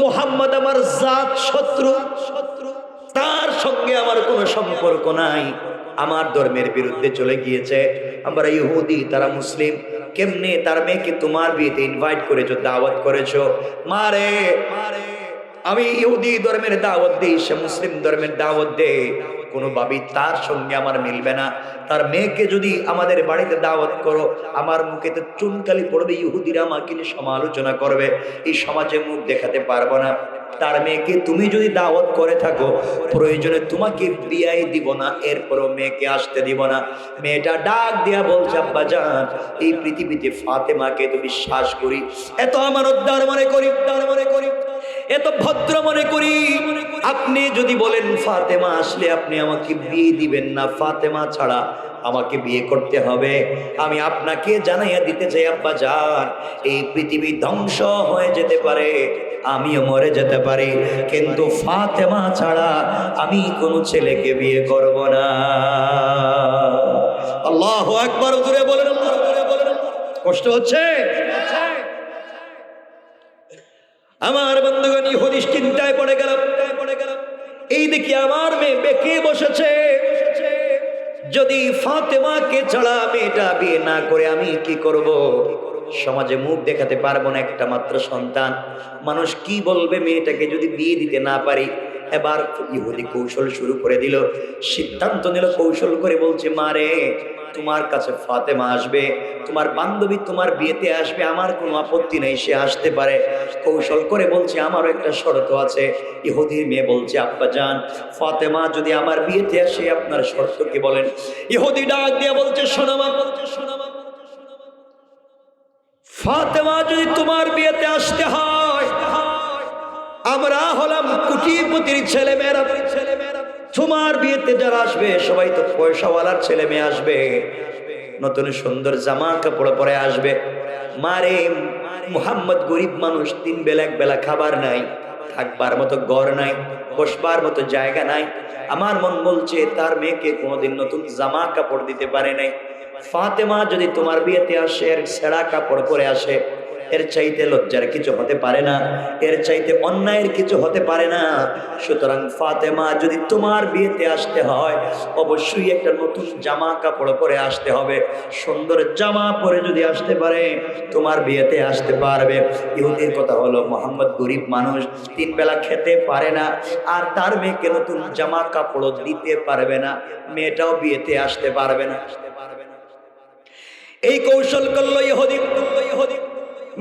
মুহাম্মদ আমার জাত শত্রু, তার সঙ্গে আমার কোনো সম্পর্ক নাই, আমার ধর্মের বিরুদ্ধে চলে গিয়েছে। আমরা ইহুদি, তারা মুসলিম, কেমনে তার মেয়েকে তোমার বিয়েতে ইনভাইট করেছো, দাওয়াত করেছো? মারে আমি ইহুদি ধর্মের দাওয়াত দিই, সে মুসলিম ধর্মের দাওয়াত দে, কোনোভাবেই তার সঙ্গে আমার মিলবে না। তার মেয়েকে যদি আমাদের বাড়িতে দাওয়াত করো, আমার মুখে তো চুনকালি পড়বে, ইহুদিরা আমাকে নিয়ে সমালোচনা করবে, এই সমাজে মুখ দেখাতে পারবো না। তার মেয়েকে তুমি যদি দাওয়াত করে থাকো, প্রয়োজনে তোমাকে বিয়াই দিব না, এরপরও মেয়েকে আসতে দিব না। মেয়েটা ডাক দিয়া বলছে, আব্বা জান, এই পৃথিবীতে ফাতেমাকে তো বিশ্বাস করি, এত আমার উদ্ধার মনে করি, এত ভদ্র মনে করি, আপনি যদি বলেন ফাতেমা আসলে আপনি আমাকে বিয়ে দিবেন না, ফাতেমা ছাড়া আমাকে বিয়ে করতে হবে, আমি আপনাকে জানাইয়া দিতে চাই আব্বা জান, এই পৃথিবী ধ্বংস হয়ে যেতে পারে, আমিও মরে যেতে পারি, কিন্তু ফাতেমা ছাড়া আমি কোনো ছেলেকে বিয়ে করব না। আল্লাহু আকবার, জোরে বলেন, কষ্ট হচ্ছে? আমার বন্ধুগণ, ইহুদি চিন্তায় পড়ে গেল। এই দেখি আমার মেয়ে বেঁকে বসেছে, যদি ফাতেমাকে ছাড়া মেয়েটা বিয়ে না করে আমি কি করব? সমাজে মুখ দেখাতে পারবো না, একটা মাত্র সন্তান, মানুষ কি বলবে মেয়েটাকে যদি বিয়ে দিতে না পারি? এবার ইহুদি কৌশল শুরু করে দিল, সিদ্ধান্ত নিল, কৌশল করে বলছে, মারে তোমার কাছে ফাতেমা আসবে, তোমার বান্ধবী তোমার বিয়েতে আসবে, আমার কোনো আপত্তি নেই, সে আসতে পারে। কৌশল করে বলছে, আমারও একটা শর্ত আছে। ইহুদির মেয়ে বলছে, আব্বা জান, ফাতেমা যদি আমার বিয়েতে আসে, আপনার শর্ত কি বলেন? ইহুদি ডাক দিয়ে বলছে, শোনো মা, ফাতেমা যদি তোমার বিয়েতে আসতে হয়, আমরা হলাম কোটিপতির ছেলে মেয়েরা, তোমার বিয়েতে যারা আসবে সবাই তো পয়সাওয়ালার ছেলে মেয়ে আসবে, নতুন সুন্দর জামা কাপড় পরে আসবে। মারে মুহাম্মদ গরিব মানুষ, 3 বেলা 1 বেলা খাবার নাই, থাকবার মতো ঘর নাই, বসবার মতো জায়গা নাই। আমার মন বলছে তার মেয়েকে কোনোদিন নতুন জামা কাপড় দিতে পারে নাই। ফাতেমা যদি তোমার বিয়েতে আসে, এর ছেঁড়া কাপড় পরে আসে, এর চাইতে লজ্জার কিছু হতে পারে না, এর চাইতে অন্যায়ের কিছু হতে পারে না। সুতরাং ফাতেমা যদি তোমার বিয়েতে আসতে হয়, অবশ্যই একটা নতুন জামা কাপড় পরে আসতে হবে, সুন্দর জামা পরে যদি আসতে পারে তোমার বিয়েতে আসতে পারবে। ইহুদির কথা হলো, মুহাম্মদ গরিব মানুষ, 3 বেলা খেতে পারে না, আর তার মেয়েকে নতুন জামা কাপড় দিতে পারবে না, মেয়েটাও বিয়েতে আসতে পারবে না। এই কৌশল করলো ইহুদি।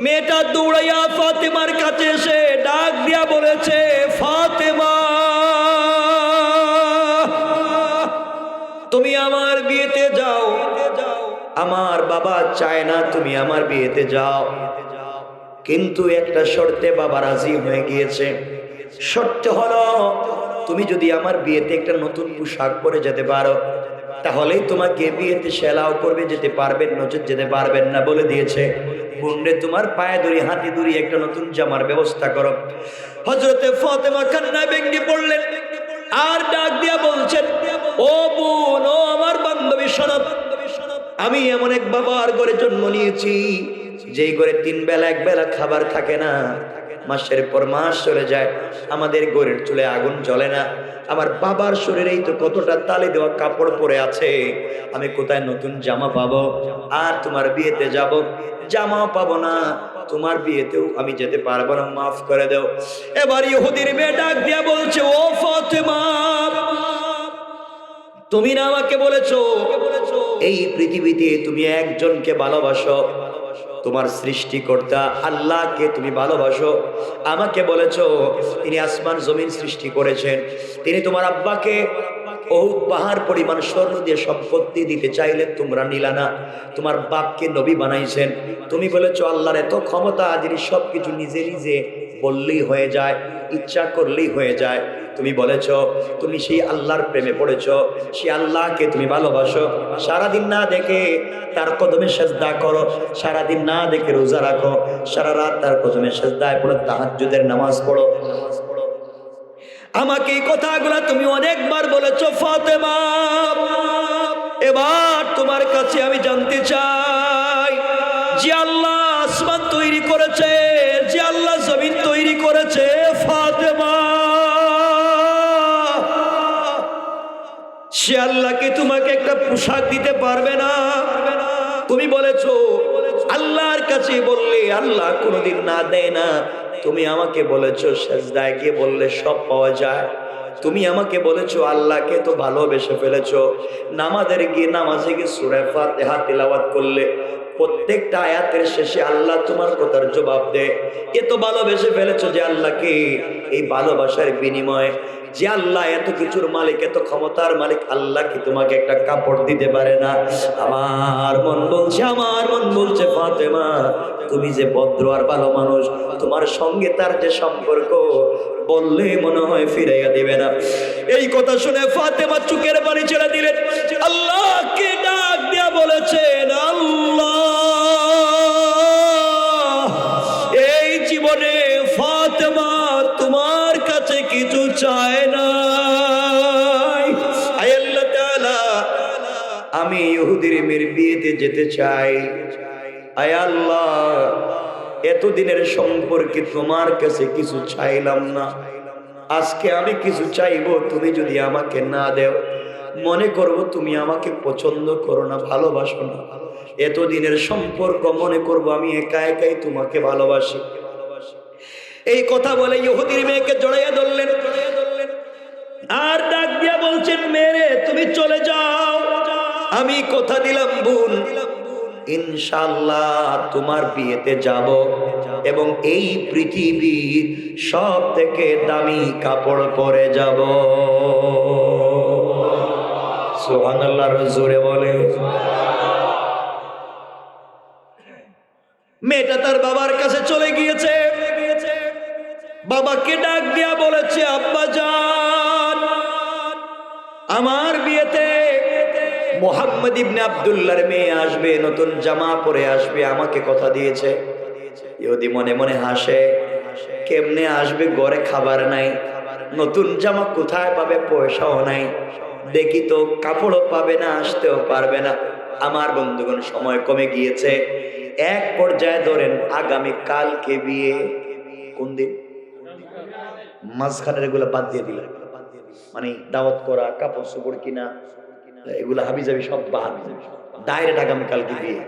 মেয়েটা দৌড়াইয়া ফাতেমার কাছে এসে ডাক দিয়া বলেছে, ফাতেমা তুমি আমার বিয়েতে যাও, আমার বাবা চায় না তুমি আমার বিয়েতে যাও, কিন্তু একটা শর্তে বাবা রাজি হয়ে গিয়েছে। শর্ত হলো, তুমি যদি আমার বিয়েতে একটা নতুন পোশাক পরে যেতে পারো, তাহলেই তোমাকে বিয়েতে সেলাও করবে, যেতে পারবেন, নচেত যেতে পারবেন না, বলে দিয়েছে। বোনরে তোমার পায়ে ধরি, হাতে ধরি, একটা নতুন জামার ব্যবস্থা করো। হযরতে ফাতেমা কান্নায় ভেঙে পড়লেন, আর ডাক দিয়া বলছেন, ও বোন, ও আমার বান্ধবী, শোনো, আমি এমন এক বাবার ঘরে জন্ম নিয়েছি, যেই ঘরে 3 বেলা 1 বেলা খাবার থাকে না, মাসের পর মাস চলে যায়, আমাদের ঘরের চুলে আগুন জ্বলে না, আমার বাবার শরীরেই তো কতটা তালি দেওয়া কাপড় পরে আছে, আমি কোথায় নতুন জামা পাবো? আর তোমার বিয়েতে যাব, জামাও পাবো না, তোমার বিয়েতেও আমি যেতে পারবো না, মাফ করে দাও। এবার ইহুদির মেয়ে ডাক দিয়া বলছে, ও ফাতেমা, তুমি না আমাকে বলেছো এই পৃথিবীতে তুমি একজনকে ভালোবাসো, তোমার সৃষ্টিকর্তা আল্লাহকে তুমি ভালোবাসো। আমাকে বলেছো তিনি আসমান জমিন সৃষ্টি করেছেন, তিনি তোমার আব্বাকে পাহাড় পরিমাণ স্বর্ণ দিয়ে সম্পত্তি দিতে চাইলেন, তোমরা নিলা না। তোমার বাপকে নবী বানাইছেন, তুমি বলেছো আল্লাহর এত ক্ষমতা, যিনি সবকিছু নিজে নিজে বললেই হয়ে যায়, ইচ্ছা করলেই হয়ে যায়। তুমি বলেছো তুমি সেই আল্লাহর প্রেমে পড়েছো, সেই আল্লাহকে তুমি ভালোবাসো, সারাদিন না দেখে তার কদমে সেজদা করো, সারাদিন না দেখে রোজা রাখো, সারা রাত তার কদমে সেজদায় পড়ো, তাহাজ্জুদের নামাজ পড়ো। আমাকে এই কথাগুলো তুমি অনেকবার বলেছো ফাতেমা। এবার তোমার কাছে আমি জানতে চাই, যে আল্লাহ আসমান তৈরি করেছে, যে আল্লাহ জমিন তৈরি করেছে, ফাতেমা সে আল্লাহকে তোমাকে একটা পোশাক দিতে পারবে না? তুমি বলেছো আল্লাহর কাছে বললে আল্লাহ কোনোদিন না দেয় না। তুমি আমাকে বলেছো সেজদায় গিয়ে বললে সব পাওয়া যায়। তুমি আমাকে বলেছো আল্লাহকে তো ভালোবেসে ফেলেছো, নামাজে গিয়ে সূরা ফাতিহা তিলাওয়াত করলে প্রত্যেকটা আয়াতের শেষে আল্লাহ তোমার কথার জবাব দেয়। এ তো ভালোবেসে ফেলেছো যে আল্লাহকে, এই ভালোবাসার বিনিময়ে যে আল্লাহ এত কিছুর মালিক, এত ক্ষমতার মালিক, আল্লাহ কি তোমাকে একটা কাপড় দিতে পারে না? আমার মন বলছে ফাতেমা তুমি যে ভদ্র আর ভালো মানুষ, তোমার সঙ্গে তার যে সম্পর্ক বললে মনে হয় ফিরাইয়া দিবে না। এই কথা শুনে ফাতেমা চোখের পানি ছেড়ে দিলেন। আল্লাহকে ডাক দিয়া বলেছেন, আল্লাহ এই জীবনে ফাতেমা তোমার কাছে কিছু চায় না। আয় আল্লাহ তাআলা, আমি ইহুদির মেয়ের বিয়েতে যেতে চাই। আয় আল্লাহ, এতদিনের সম্পর্কে তোমার কাছে কিছু চাইলাম না, আজকে আমি কিছু চাইবো, তুমি যদি আমাকে না দেও মনে করবো তুমি আমাকে পছন্দ করো না, ভালোবাসো না। এতদিনের সম্পর্ক মনে করবো আমি একা একাই তোমাকে ভালোবাসি। এই কথা বলে ইহুদির মেয়েকে জড়াইয়া ধরলেন আর ডাক দিয়া বলছেন, মেরে তুমি চলে যাও, আমি কথা দিলাম বোন ইনশাআল্লাহ তোমার বিয়েতে যাব এবং এই পৃথিবীর সব থেকে দামি কাপড় পরে যাব। সুবহানাল্লাহ, জোরে বলে। মেয়েটা তার বাবার কাছে চলে গিয়েছে, বাবাকে ডাক দিয়া বলেছে, আব্বা জান আমার বিয়েতে মুহাম্মদ ইবনে আব্দুল্লাহর মেয়ে আসবে, নতুন জামা পরে আসবে, আমাকে কথা দিয়েছে। ইহুদি মনে মনে হাসে, কেমনে আসবে, ঘরে খাবার নাই, নতুন জামা কোথায় পাবে, পয়সাও নাই, দেখি তো কাপড়ও পাবে না, আসতেও পারবে না। আমার বন্ধুগণ সময় কমে গিয়েছে, এক পর্যায়ে ধরেন আগামী কালকে বিয়ে, কোন দিন, মাঝখানের এগুলো বাদ দিয়ে দিলেন, মানে দাওয়াত করা, কাপড় চোপড় কিনা, এগুলো হাবিজাবি সব বাদ, ডাইরেক্ট আগামীকালকে বিয়ে।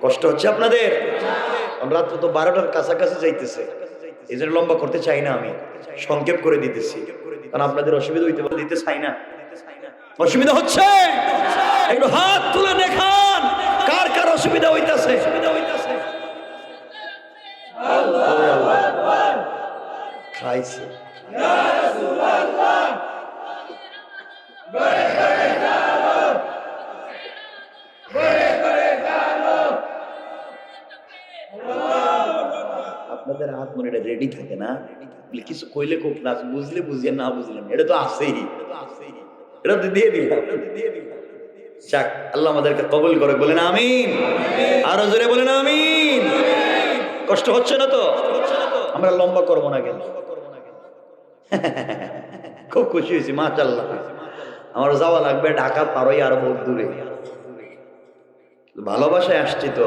কষ্ট হচ্ছে আপনাদের? রাত্র তো 12টার কাছাকাছি যাইতেছে, এই জন্য লম্বা করতে চাই না, আমি সংক্ষেপ করে দিতেছি, কারণ আপনাদের অসুবিধা হইতে পারে, দিতে চাই না। অসুবিধা হচ্ছে? একটু হাত তুলে দেখান কার কার অসুবিধা হইতাছে। খাইছে আপনাদের হাত মনে রেডি থাকে না, কিছু কইলে কোক না, বুঝলে বুঝিয়ে, না বুঝলেন এটা তো আছেই, এটা তো দিয়ে দিলাম। যাক, আল্লাহ আমাদেরকে কবুল করে, বলেন আমিন, আরো জোরে বলেন আমিন। কষ্ট হচ্ছে না তো? আমরা লম্বা করবো না কেন? খুব খুশি হয়েছি, মাশাআল্লাহ। আমার যাওয়া লাগবে ঢাকা পারোই আরো বহু দূরে, ভালোবাসায় আসছি তো।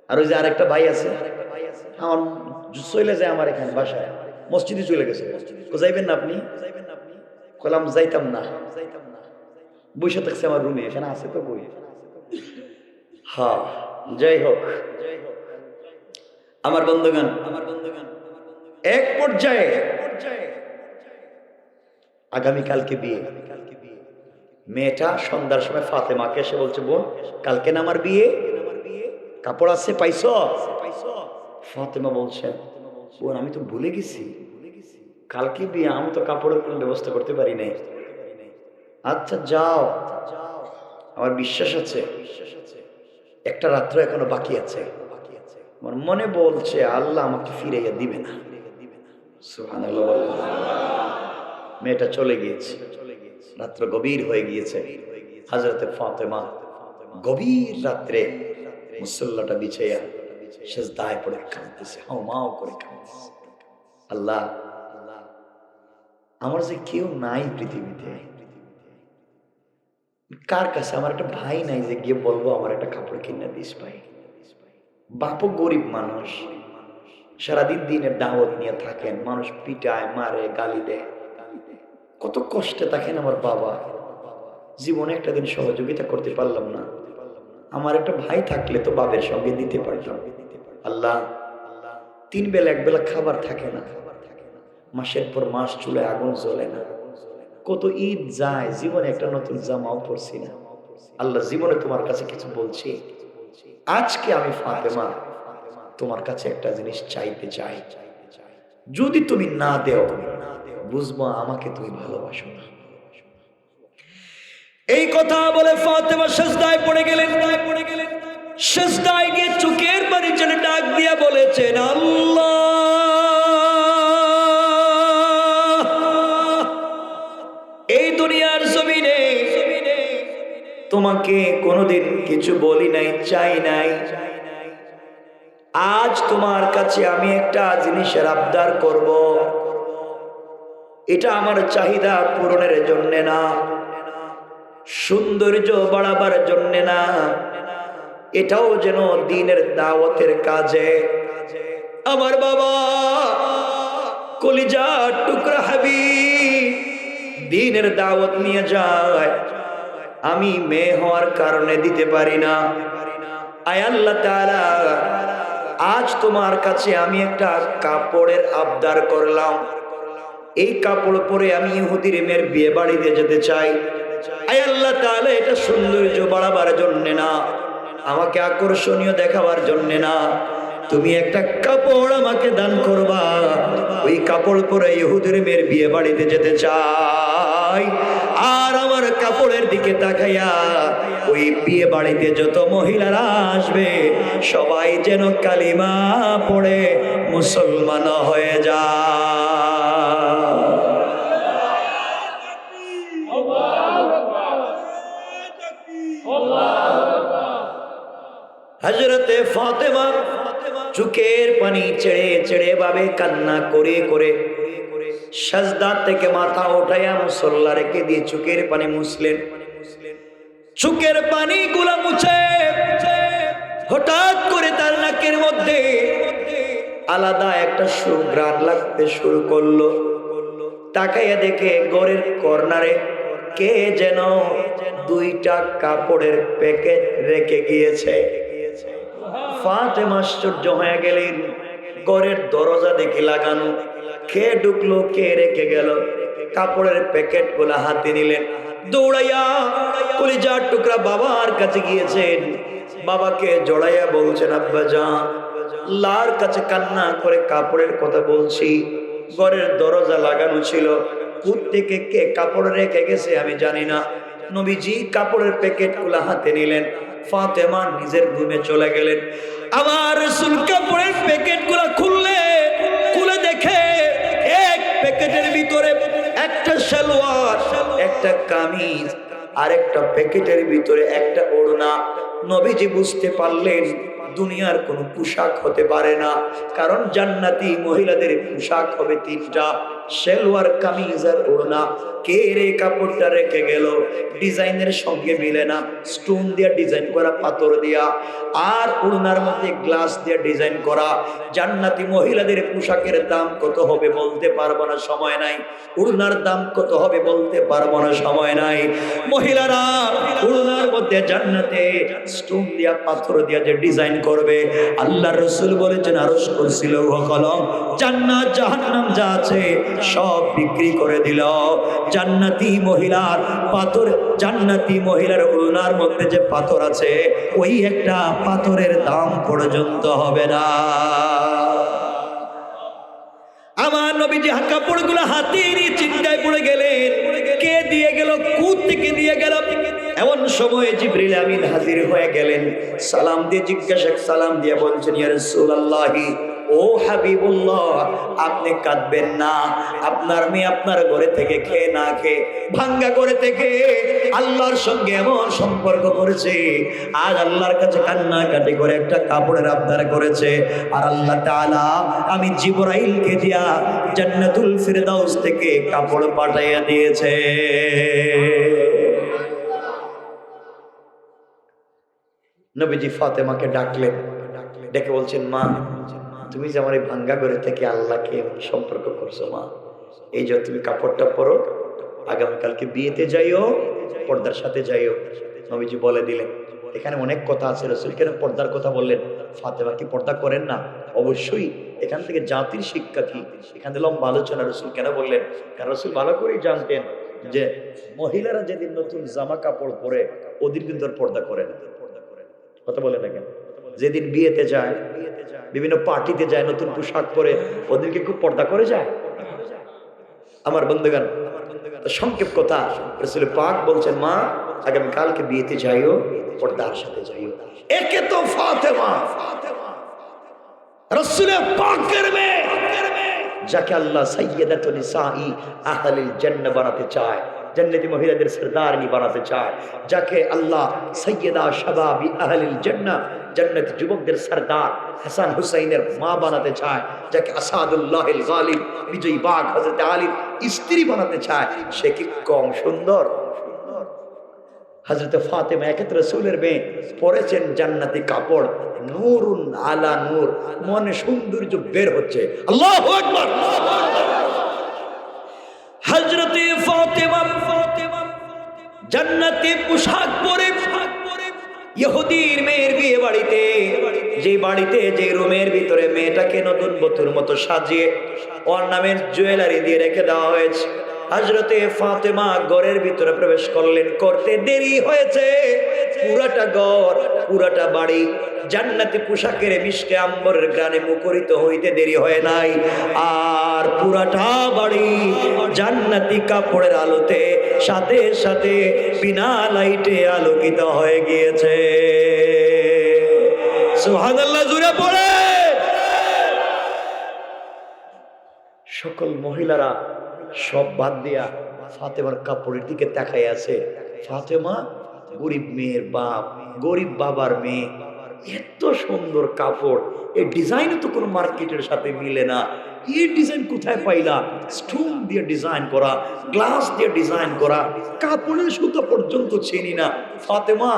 আর ওই যে আরেকটা ভাই আছে আমার, চলে যায় আমার এখানে বাসায়, মসজিদে চলে গেছে, যাইবেন না আপনি? কলাম যাইতাম না, বসে থাকছে আমার রুমে, এখানে আছে তো বই। হ্যাঁ, যাই হোক আমার বন্ধুগণ, এক পর্যায়ে আগামীকালকে বিয়ে। মেয়েটা সন্ধ্যার সময় ফাতেমাকে এসে বলছে, বোন কালকে না আমার বিয়ে, কাপড় আছে পাইছো? ফাতেমা বলছেন, বোন আমি তো ভুলে গেছি, কালকে বিয়ে, আমি তো কাপড়ের কোনো ব্যবস্থা করতে পারি নাই। আচ্ছা যাও, আমার বিশ্বাস আছে একটা রাত্র এখনো বাকি আছে, আমার মনে বলছে আল্লাহ আমাকে ফিরাইয়া দিবে না। সুবহানাল্লাহ। মেয়েটা চলে গিয়েছে, রাত্র গভীর হয়ে গিয়েছে। হযরতে ফাতেমা গভীর রাত্রে মুসল্লাটা বিছাইয়া সিজদায় পড়ে কাঁদতেছে, হাউমাউ করে কাঁদতেছে। আল্লাহ, আমার যে কেউ নাই পৃথিবীতে, কার কাছে আমার একটা ভাই নাই যে গিয়ে বলবো আমার একটা কাপড় কিনে দিস ভাই। বাপও গরিব মানুষ, সারাদিন দিনের দাওয়াত নিয়ে থাকেন, মানুষ পিটায় মারে গালি দেয়, কত কষ্টে থাকেন আমার বাবা। জীবনে একটা দিন সহযোগিতা করতে পারলাম না, আমার একটা ভাই থাকলে তো বাবার সঙ্গে দিতে পারতাম। আল্লাহ, 3 বেলা 1 বেলা খাবার থাকে না, মাসের পর মাস চুলায় আগুন জ্বলে না, কত ঈদ যায়, জীবনে একটা নতুন জামাও পরছি না। আল্লাহ, জীবনে তোমার কাছে কিছু বলছি, আজকে আমি ফাতেমা তোমার কাছে একটা জিনিস চাইতে চাই, যদি তুমি না দেও বুঝবো আমাকে তুমি ভালোবাসো না। এই কথা বলে ফাতেমা সিজদায় পড়ে গেলেন। সিজদায় গিয়ে চোখের পানি ছেড়ে ডাক দিয়া বলেছেন, আল্লাহ, এই দুনিয়ার জমিনে তোমাকে কোনোদিন কিছু বলি নাই, চাই নাই, আজ তোমার কাছে আমি একটা জিনিসের আবদার করব। এটা আমার চাহিদা পূরণের জন্য না, সৌন্দর্য বাড়াবার জন্য না, এটাও যেন দ্বীনের দাওয়াতের কাজে আমার বাবা কলিজার টুকরা হাবিব দ্বীনের দাওয়াত নিয়ে যায়, আমি মেয়ে হওয়ার কারণে দিতে পারি না। আয় আল্লাহ তাআলা, আজ তোমার কাছে আমি একটা কাপড়ের আবদার করলাম, এই কাপড় পরে আমি ইহুদির মেয়ের বিয়ে বাড়িতে যেতে চাই। আয় আল্লাহ তাআলা, এটা সৌন্দর্য বাড়াবার জন্য না, আমাকে আকর্ষণীয় দেখাবার জন্য না, তুমি একটা কাপড় আমাকে দান করবা, ওই কাপড় পরে ইহুদির মেয়ের বিয়ে বাড়িতে যেতে চাই। আর আমার কাপড়ের দিকে তাকাইয়া ওই বিয়ে বাড়িতে যত মহিলারা আসবে সবাই যেন কালিমা পড়ে মুসলমান হয়ে যায়। হযরতে ফাতেমা চোখের পানি ছেড়ে ছেড়ে ভাবে কান্না করে করে সিজদা থেকে মাথা উঠাইয়া মুসল্লা রেখে দিয়ে চোখের পানি মুছলেন। চোখের পানি গুলা মুছে হঠাৎ করে তার নাকের মধ্যে আলাদা একটা সুঘ্রাণ লাগতে শুরু করলো। তাকাইয়া দেখে ঘরের কর্নারে কে যেন 2টা কাপড়ের প্যাকেট রেখে গিয়েছে। ফাতেমা আশ্চর্য হয়ে গেলেন, ঘরের দরজা দেখে লাগানো, কে ঢুকলো, কে রেখে গেল? কাপড়ের প্যাকেট গুলা হাতে নিলেন, দৌড়াইয়া কলিজার টুকরা বাবার কাছে গিয়েছেন, বাবাকে জড়াইয়া বলছেন, আব্বা জান, লার কাছে কান্না করে কাপড়ের কথা বলছি, ঘরের দরজা লাগানো ছিল, থেকে কে কাপড় রেখে গেছে আমি জানি না। নবীজি কাপড়ের প্যাকেট গুলা হাতে নিলেন, ফাতেমা নিজের রুমে চলে গেলেন। আমার রাসূল কাপড়ের প্যাকেট গুলা খুলে দেখে এক প্যাকেটের ভিতরে একটা সালোয়ার, একটা কামিজ, আর একটা প্যাকেটের ভিতরে একটা ওড়না। নবীজি বুঝতে পারলেন দুনিয়ার কোনো পোশাক হতে পারে না, কারণ জান্নাতি মহিলাদের পোশাক হবে 3টা, সালোয়ার, কামিজ আর ওড়না। কে রে কাপড়টা রেখে গেল? ডিজাইনের সঙ্গে মিলে না, স্টোন দিয়ে ডিজাইন করা, পাথর দিয়া, আর ওড়নার মধ্যে গ্লাস দিয়ে ডিজাইন করা। জান্নাতি মহিলাদের পোশাকের দাম কত হবে বলতে পারবো না, সময় নাই। ওড়নার দাম কত হবে বলতে পারবো না, সময় নাই। মহিলারা ওড়নার মধ্যে জান্নাতে স্টোন দিয়া, পাথর দিয়া যে ডিজাইন করবে, আল্লাহর রাসূল বলেছেন আরশ কুরসি লৌহ কলম জান্নাত জাহান্নাম যা আছে সব বিক্রি করে দিল। জান্নাতি মহিলার পাথর, জান্নাতি মহিলার ওড়নার মধ্যে যে পাথর আছে ওই একটা পাথরের দাম পর্যন্ত হবে না। আমার নবীজি কাপড়গুলো হাতে নিয়ে চিন্তায় পড়ে গেলেন, কে দিয়ে গেল, কোথা থেকে দিয়ে গেল। এমন সময় জিবরিল আমিন হাজির হয়ে গেলেন, সালাম দিয়ে জিজ্ঞাসা, সালাম দিয়ে বলছেন, ইয়া রাসূলুল্লাহ ও হাবিবুল্লাহ, আপনি কাঁদবেন না। আপনার মেয়ে আপনার ঘরে থেকে খেয়ে না খেয়ে ভাঙ্গা ঘরে থেকে আল্লাহর সঙ্গে এমন সম্পর্ক করেছে, আজ আল্লাহর কাছে কান্নাকাটি করে একটা কাপড়ের আবদার করেছে। আর আল্লাহ তাআলা আমি জিবরাইলকে দিয়া জান্নাতুল ফিরদাউস থেকে কাপড় পাঠাইয়া দিয়েছে। নবীজি ফাতেমাকে ডাকলেন, ডেকে বলছেন, মা তুমি যে আমার এই ভাঙ্গা ঘরে থেকে আল্লাহকে সম্পর্ক করছো মা, এই যে তুমি কাপড়টা পরো, আগামীকালকে বিয়েতে যাইও, পর্দার সাথে যাইও। নবীজি বলে দিলেন। এখানে অনেক কথা আছে, রাসূল কেন পর্দার কথা বললেন? ফাতেমা কি পর্দা করেন না? অবশ্যই। এখান থেকে জাতির শিক্ষা কি, এখান থেকে লম্বা আলোচনা। রাসূল কেন বললেন? কারণ রাসূল ভালো করেই জানতেন যে মহিলারা যেদিন নতুন জামা কাপড় পরে ওদিন কিন্তু আর পর্দা করে না। কথা বলে দেখেন, যেদিন বিয়েতে যায়, বিভিন্ন পার্টিতে যায়, নতুন পোশাক পরে, ওদিনকে খুব পর্দা করে যায়। আমার বন্ধুগণ, সংক্ষেপ কথা, রাসূল পাক বলছেন, মা আগামী কালকে বিয়েতে যাইও, পর্দার সাথে যাইও। একে তো ফাতেমা রাসূলের পাকের মেয়ে, যাকে আল্লাহ সাইয়্যিদাতুন নিসাই আহলিল জান্নাহ বানাতে চায়, জান্নাতি মহিলাদের সরদারনি বানাতে চায়, যাকে আল্লাহ সাইয়্যিদা শাবাবি আহলিল জান্নাহ, জান্নাতি যুবকদের সরদার হাসান হুসাইনের মা বানাতে চায়, যাকে আসাদুল্লাহিল গালিব বিজয়ী বাগ হযরত আলীর স্ত্রী বানাতে চায়, সে কি কম সুন্দর? হযরত ফাতেমা একে রাসূলের মেয়ে, পরেছেন জান্নাতি কাপড়, নূরুন আলা নূর, মনে সৌন্দর্য বের হচ্ছে। আল্লাহু আকবার। হযরত ফাতেমা জান্নাতি পোশাক পরে ইহুদির মেয়ের বিয়ে বাড়িতে, যে বাড়িতে যে রুমের ভিতরে মেয়েটাকে নতুন বধূর মতো সাজিয়ে অর্নামেন্ট জুয়েলারি দিয়ে রেখে দেওয়া হয়েছে, হযরতে ফাতেমা ঘরের ভিতরে প্রবেশ করলেন। করতে দেরি হয়েছে, পুরাটা ঘর, পুরাটা বাড়ি জান্নাতি পোশাকের মিশকে আম্বরের গ্রানে মুখরিত হইতে দেরি হয় নাই। আর পুরাটা বাড়ি জান্নাতি কাপড়ের আলোতে সাথে সাথে বিনা লাইটে আলোকিত হয়ে গিয়েছে। সুবহানাল্লাহ, জোরে পড়ে। সকল মহিলারা সব বাদ দিয়া ফাতেমার কাপড়ের দিকে তাকাই আছে। ফাতেমা গরিব মেয়ের বাপ, গরিব বাবার মেয়ে, এত সুন্দর কাপড়, এই ডিজাইন তো কোনো মার্কেটের সাথে মিলে না। এই ডিজাইন কোথায় পাইলা? স্টোন দিয়ে ডিজাইন করা, গ্লাস দিয়ে ডিজাইন করা, কাপড়ের সুতা পর্যন্ত চিনি না। ফাতেমা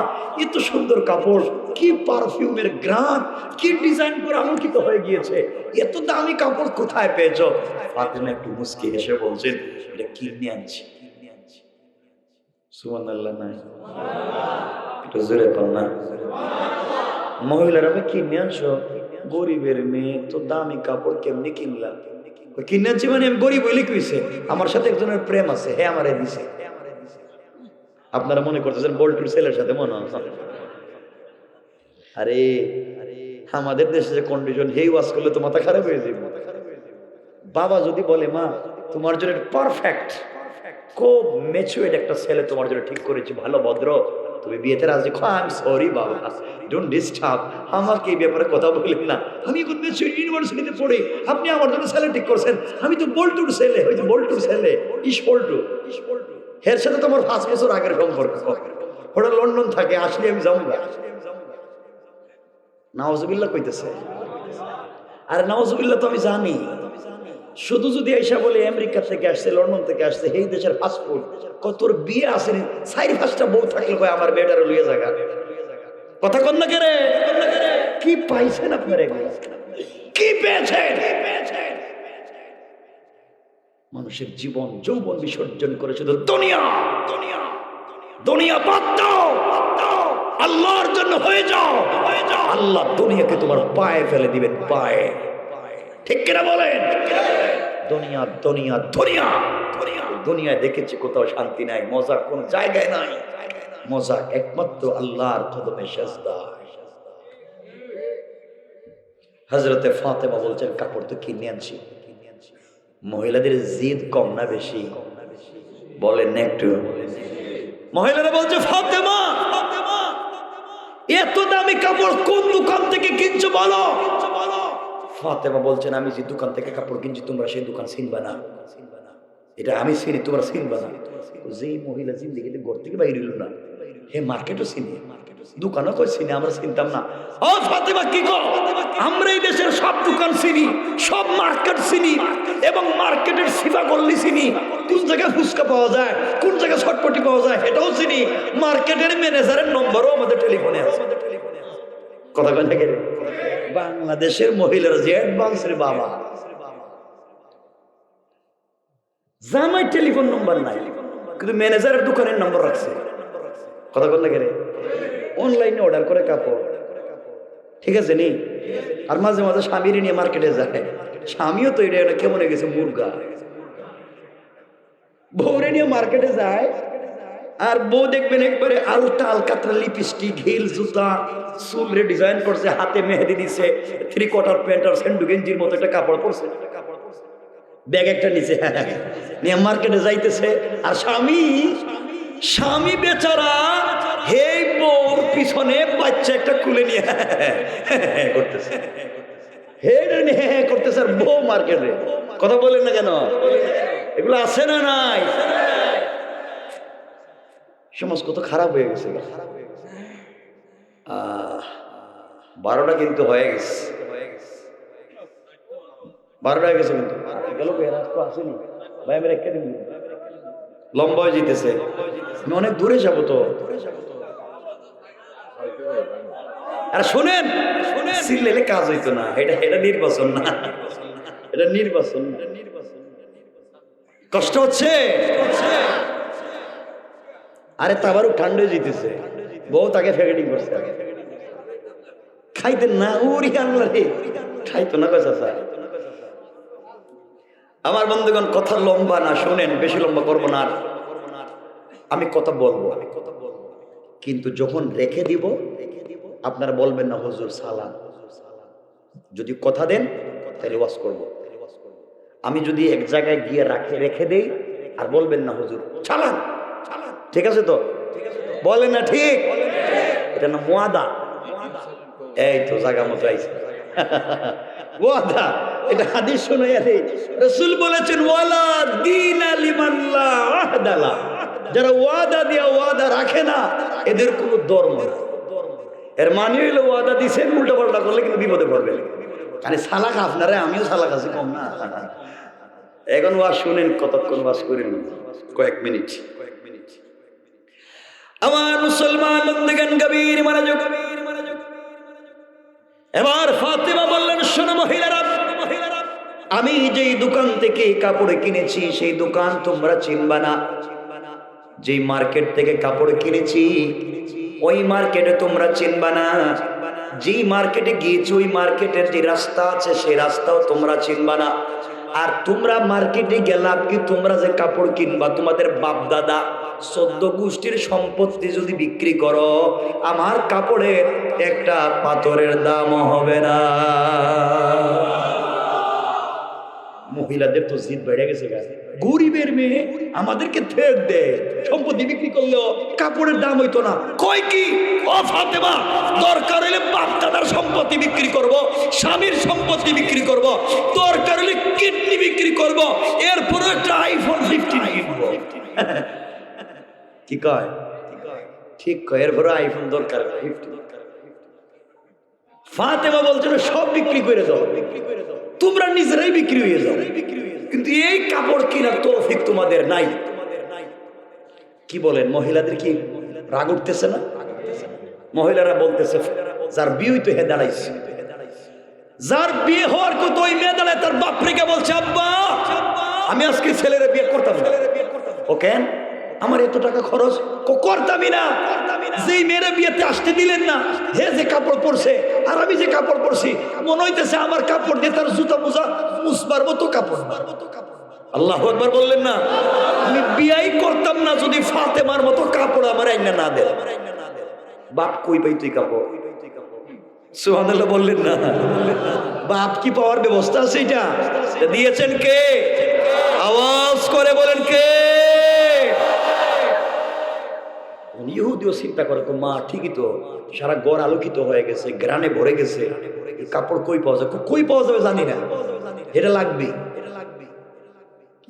এত সুন্দর কাপড়, কি পারফিউমের গ্রান, কি ডিজাইন করা আলোকিত হয়ে গিয়েছে, এত দামি কাপড় কোথায় পেয়েছো? ফাতেমা একটু মুস্কি হেসে বলছেন, এটা কিনে আনছি। সুবহানাল্লাহ নাই? একটু জোরে বল না। মহিলারা কিনে আনছো? গরিবের মেয়ে তো দামি কাপড় কেমনি কিনলাম? কিনে আনছি মানে আমি গরিব হইলে কি হইছে? আমার সাথে একজনের প্রেম আছে, হ্যাঁ আমারে দিছে। আপনারা মনে করতেছেন বল্টুর ছেলের সাথে মনে হয়? আরে আমাদের দেশে যে কন্ডিশন, হেই ওয়াজ করলে তো মাথা খারাপ হয়ে যাবে। বাবা যদি বলে, মা তোমার জন্য পারফেক্ট, খুব ম্যাচুয়ার্ড একটা ছেলে তোমার জন্য ঠিক করেছি, ভালো ভদ্র, তুমি বিয়েতে রাজি। আই এম সরি বাবা, ডোন্ট ডিস্টার্ব, আমাকে এই ব্যাপারে কথা বললেন না, আমি এখন ম্যাচুয়ার্ড ইউনিভার্সিটিতে পড়ি, আপনি আমার জন্য ছেলে ঠিক করছেন, আমি তো বল্টুর ছেলে, ওই যে বল্টুর ছেলে ইসপল্টু, এর সাথে তো আমার 5 বছর আগের সম্পর্ক, ওরা লন্ডন থাকে, আসলে আমি যাবো না। নাউজুবিল্লাহ কইতেছে। আর নাউজুবিল্লাহ তো আমি জানি, শুধু যদি এসা বলে আমেরিকা থেকে আসছে, লন্ডন থেকে আসছে, এই দেশের পাসপোর্ট, কতর বিয়ে আসেনি, 4-5টা বউ থাকলে কয় আমার বেটার লইয়া জায়গা। কথা কন না কেরে? কি পাইছেন আপনারা? কি পেয়েছেন? মানুষের জীবন যৌবন বিসর্জন করে শুধু দুনিয়া দুনিয়া দুনিয়া বাদ দাও, আল্লাহর জন্য হয়ে যাও। আল্লাহ দুনিয়াকে তোমার পায়ে ফেলে দিবেন, পায়ে। ঠিক কিনা বলেন? দুনিয়া দুনিয়া দুনিয়া দুনিয়ায় দেখেছি কোথাও শান্তি নাই, মজা কোন জায়গায় নাই, মজা একমাত্র আল্লাহর কদমে সেজদা। হযরতে ফাতেমা বলছেন, কাপড় তো কিনে আনছি। মহিলাদের জিদ কম না বেশি? বলেন একটু। মহিলারা বলছে, ফাতেমা এত দামি কাপড় কোন দোকান থেকে কিনছো বলো? ফাতেমা বলছেন আমি যে দোকান থেকে কাপড় কিনছি তোমরা সেই দোকান চিনবা না, এটা আমি চিনি তোমরা চিনবা না। যেই মহিলা জিন্দিগিতে ঘর থেকে বাইরে হইল না, হে মার্কেটও চিনি, দোকানও কই চিনি, আমরা চিনতাম না। ও ফাতেমা কি গো, আমরা এই দেশের সব দোকান চিনি, সব মার্কেট চিনি, এবং মার্কেটের সিফা গল্লি চিনি, কোন জায়গায় ফুচকা পাওয়া যায়, কোন জায়গায় ছটপটি পাওয়া যায় এটাও চিনি, মার্কেটের ম্যানেজারের নম্বরও আমাদের টেলিফোনে আছে। কথা কয় নাকি রে? বাংলাদেশের মহিলারা যে অ্যাডভান্স রে বাবা, জামাই টেলিফোন নম্বর নাই কিন্তু ম্যানেজারের দোকানের নম্বর রাখছে। কথা বল লাগে রে, অনলাইনে অর্ডার করে কাপড়, ঠিক আছে নি। আর মাঝে মাঝে স্বামীর নিয়ে মার্কেটে যায়, স্বামীও তো এটা কেমন হয়ে গেছে মুরগা, বউরে নিয়ে মার্কেটে যায়, আর বউ দেখবেন একবারে আলতা আলকাতরা লিপস্টিক, হিল, জুতা, চুলরে ডিজাইন করছে, হাতে মেহেদি দিছে, 3/4 প্যান্ট আর সেন্ডু গেঞ্জির মতো একটা কাপড় পরছে, ব্যাগ একটা নিচে নিয়ে মার্কেটে যাইতেছে। আর স্বামী বেচারা হে বউর পিছনে বাচ্চা একটা কুলে নিয়ে করতেছে, করতেছে, আর বউ মার্কেটে। কথা বলেন না কেন? এগুলো আছে না নাই? সমাজ কত খারাপ হয়ে গেছে। 12টা কিন্তু হয়ে গেছে, 12টা হয়ে গেছে কিন্তু গেল আসেনি ভাই, আমি রেখে দিন, লম্বা হয়ে যেতেছে, আমি অনেক দূরে যাবো তো। আর শোনেন, সিলেলে কাজ হইতো না, এটা নির্বাচন না, এটা নির্বাচন না। কষ্ট হচ্ছে, আরে তাবারও ঠান্ডা হয়ে যেতেছে, বউ তাকে ফ্যাকেটিং করছে, খাইতেন না, উরি আল্লাহ রে, খাইতো না কয়সা স্যার। আমার বন্ধুগণ কথা লম্বা না, শোনেন, বেশি লম্বা করবো না, আমি কথা বলবো, কিন্তু যখন রেখে দিব আপনারা বলবেন না হুজুর সালাম। যদি কথা দেন তাহলে ওয়াজ করব। আমি যদি এক জায়গায় গিয়ে রেখে দেই আর বলবেন না হুজুর চালান, ঠিক আছে তো? বলেন না ঠিক? এটা না ওয়াদা, এই তো জায়গা মতো আইছে ওয়াদা, এটা হাদিস শুনাইয়া দেই। রাসূল বলেছেন ওয়ালা দীনা লিমান লা আহদা লা, যারা ওয়াদা দিয়া ওয়াদা রাখে না এদের কোনো ধর্ম না। এর মানে হইলো ওয়াদা দিছেন, উল্টা পাল্টা করলে কিন্তু বিপদে পড়বে। মানে সালাক আপনারা, আমিও সালাক আছি কম না। এখন ওয়াজ শুনেন, কতক্ষণ ওয়াজ করেন, কয়েক মিনিট। আমার মুসলমান বন্ধুগণ গভীর মনোযোগ। এবার ফাতেমা বললেন শোনো মহিলারা, আমি যেই দোকান থেকে কাপড় কিনেছি সেই দোকান তোমরা চিনবা না। যেই মার্কেট থেকে কাপড় কিনেছি ওই মার্কেটে তোমরা চিনবা না। যেই মার্কেটে গিয়েছি ওই মার্কেটের যে রাস্তা আছে সেই রাস্তাও তোমরা চিনবা না। আর তোমরা মার্কেটে গেলাম কি, তোমরা যে কাপড় কিনবা তোমাদের বাপ দাদা 14 গোষ্ঠীর সম্পত্তি যদি বিক্রি করো, আমার কাপড়ের একটা পাথরের দামও হবে না। মহিলাদের তো জিদ বেড়ে গেছে, গরিবের মেয়ে আমাদেরকে থেট দেয়, সম্পত্তি বিক্রি করলেও কাপড়ের দাম হইতো না। কয় কি ও ফাতেমা, দরকার হলে বাপ দাদার সম্পত্তি বিক্রি করব, স্বামীর সম্পত্তি বিক্রি করব, দরকার হলে কিডনি বিক্রি করব, এরপরে একটা আইফোন 15 কিনবো। কি কয়? ঠিক কয়, এরপরে আইফোন দরকার 15। ফাতেমা বলছিল সব বিক্রি করে দাও, তোমরা নিজেরাই বিক্রি হয়ে যাও, কিন্তু এই কাপড় কেনার তৌফিক তোমাদের নাই। কি বলেন? মহিলাদের কি রাগ উঠতেছে না? মহিলারা বলতেছে যার বিয়ে হইতো হে দাঁড়াইছে, যার বিয়ে হওয়ার কত ওই মেয়ে দাঁড়ায় তার বাপরিকে বলছে আব্বা আমি আজকে ছেলের বিয়ে করতাম না। ও কেন? আমার এত টাকা খরচ করতামই না। যেই মেয়েরা বিয়েতে আসতে দিলেন না, হে যে কাপড় পরছে আর আমি যে কাপড় পরছি, মনে হইতেছে আমার কাপড় দিয়ে তার জুতা মোজা মুছবার মতো কাপড়। আল্লাহু আকবার বললেন না? আমি বিয়াই করতাম না যদি ফাতেমার মতো কাপড় আমার আইনা না দেয়। বাপ কই পাই তুই কাপড়? সুবহানাল্লাহ বললেন না? বাপ কি পাওয়ার ব্যবস্থা আছে? এটা দিয়েছেন কে? আওয়াজ করে বলেন কে? ইহুদি ইহুদিও চিন্তা করে, মা ঠিকই তো, সারা ঘর আলোকিত হয়ে গেছে, গ্রানে ভরে গেছে, কাপড় কই পাওয়া যাবে, কই পাওয়া যাবে জানি না, এটা লাগবে।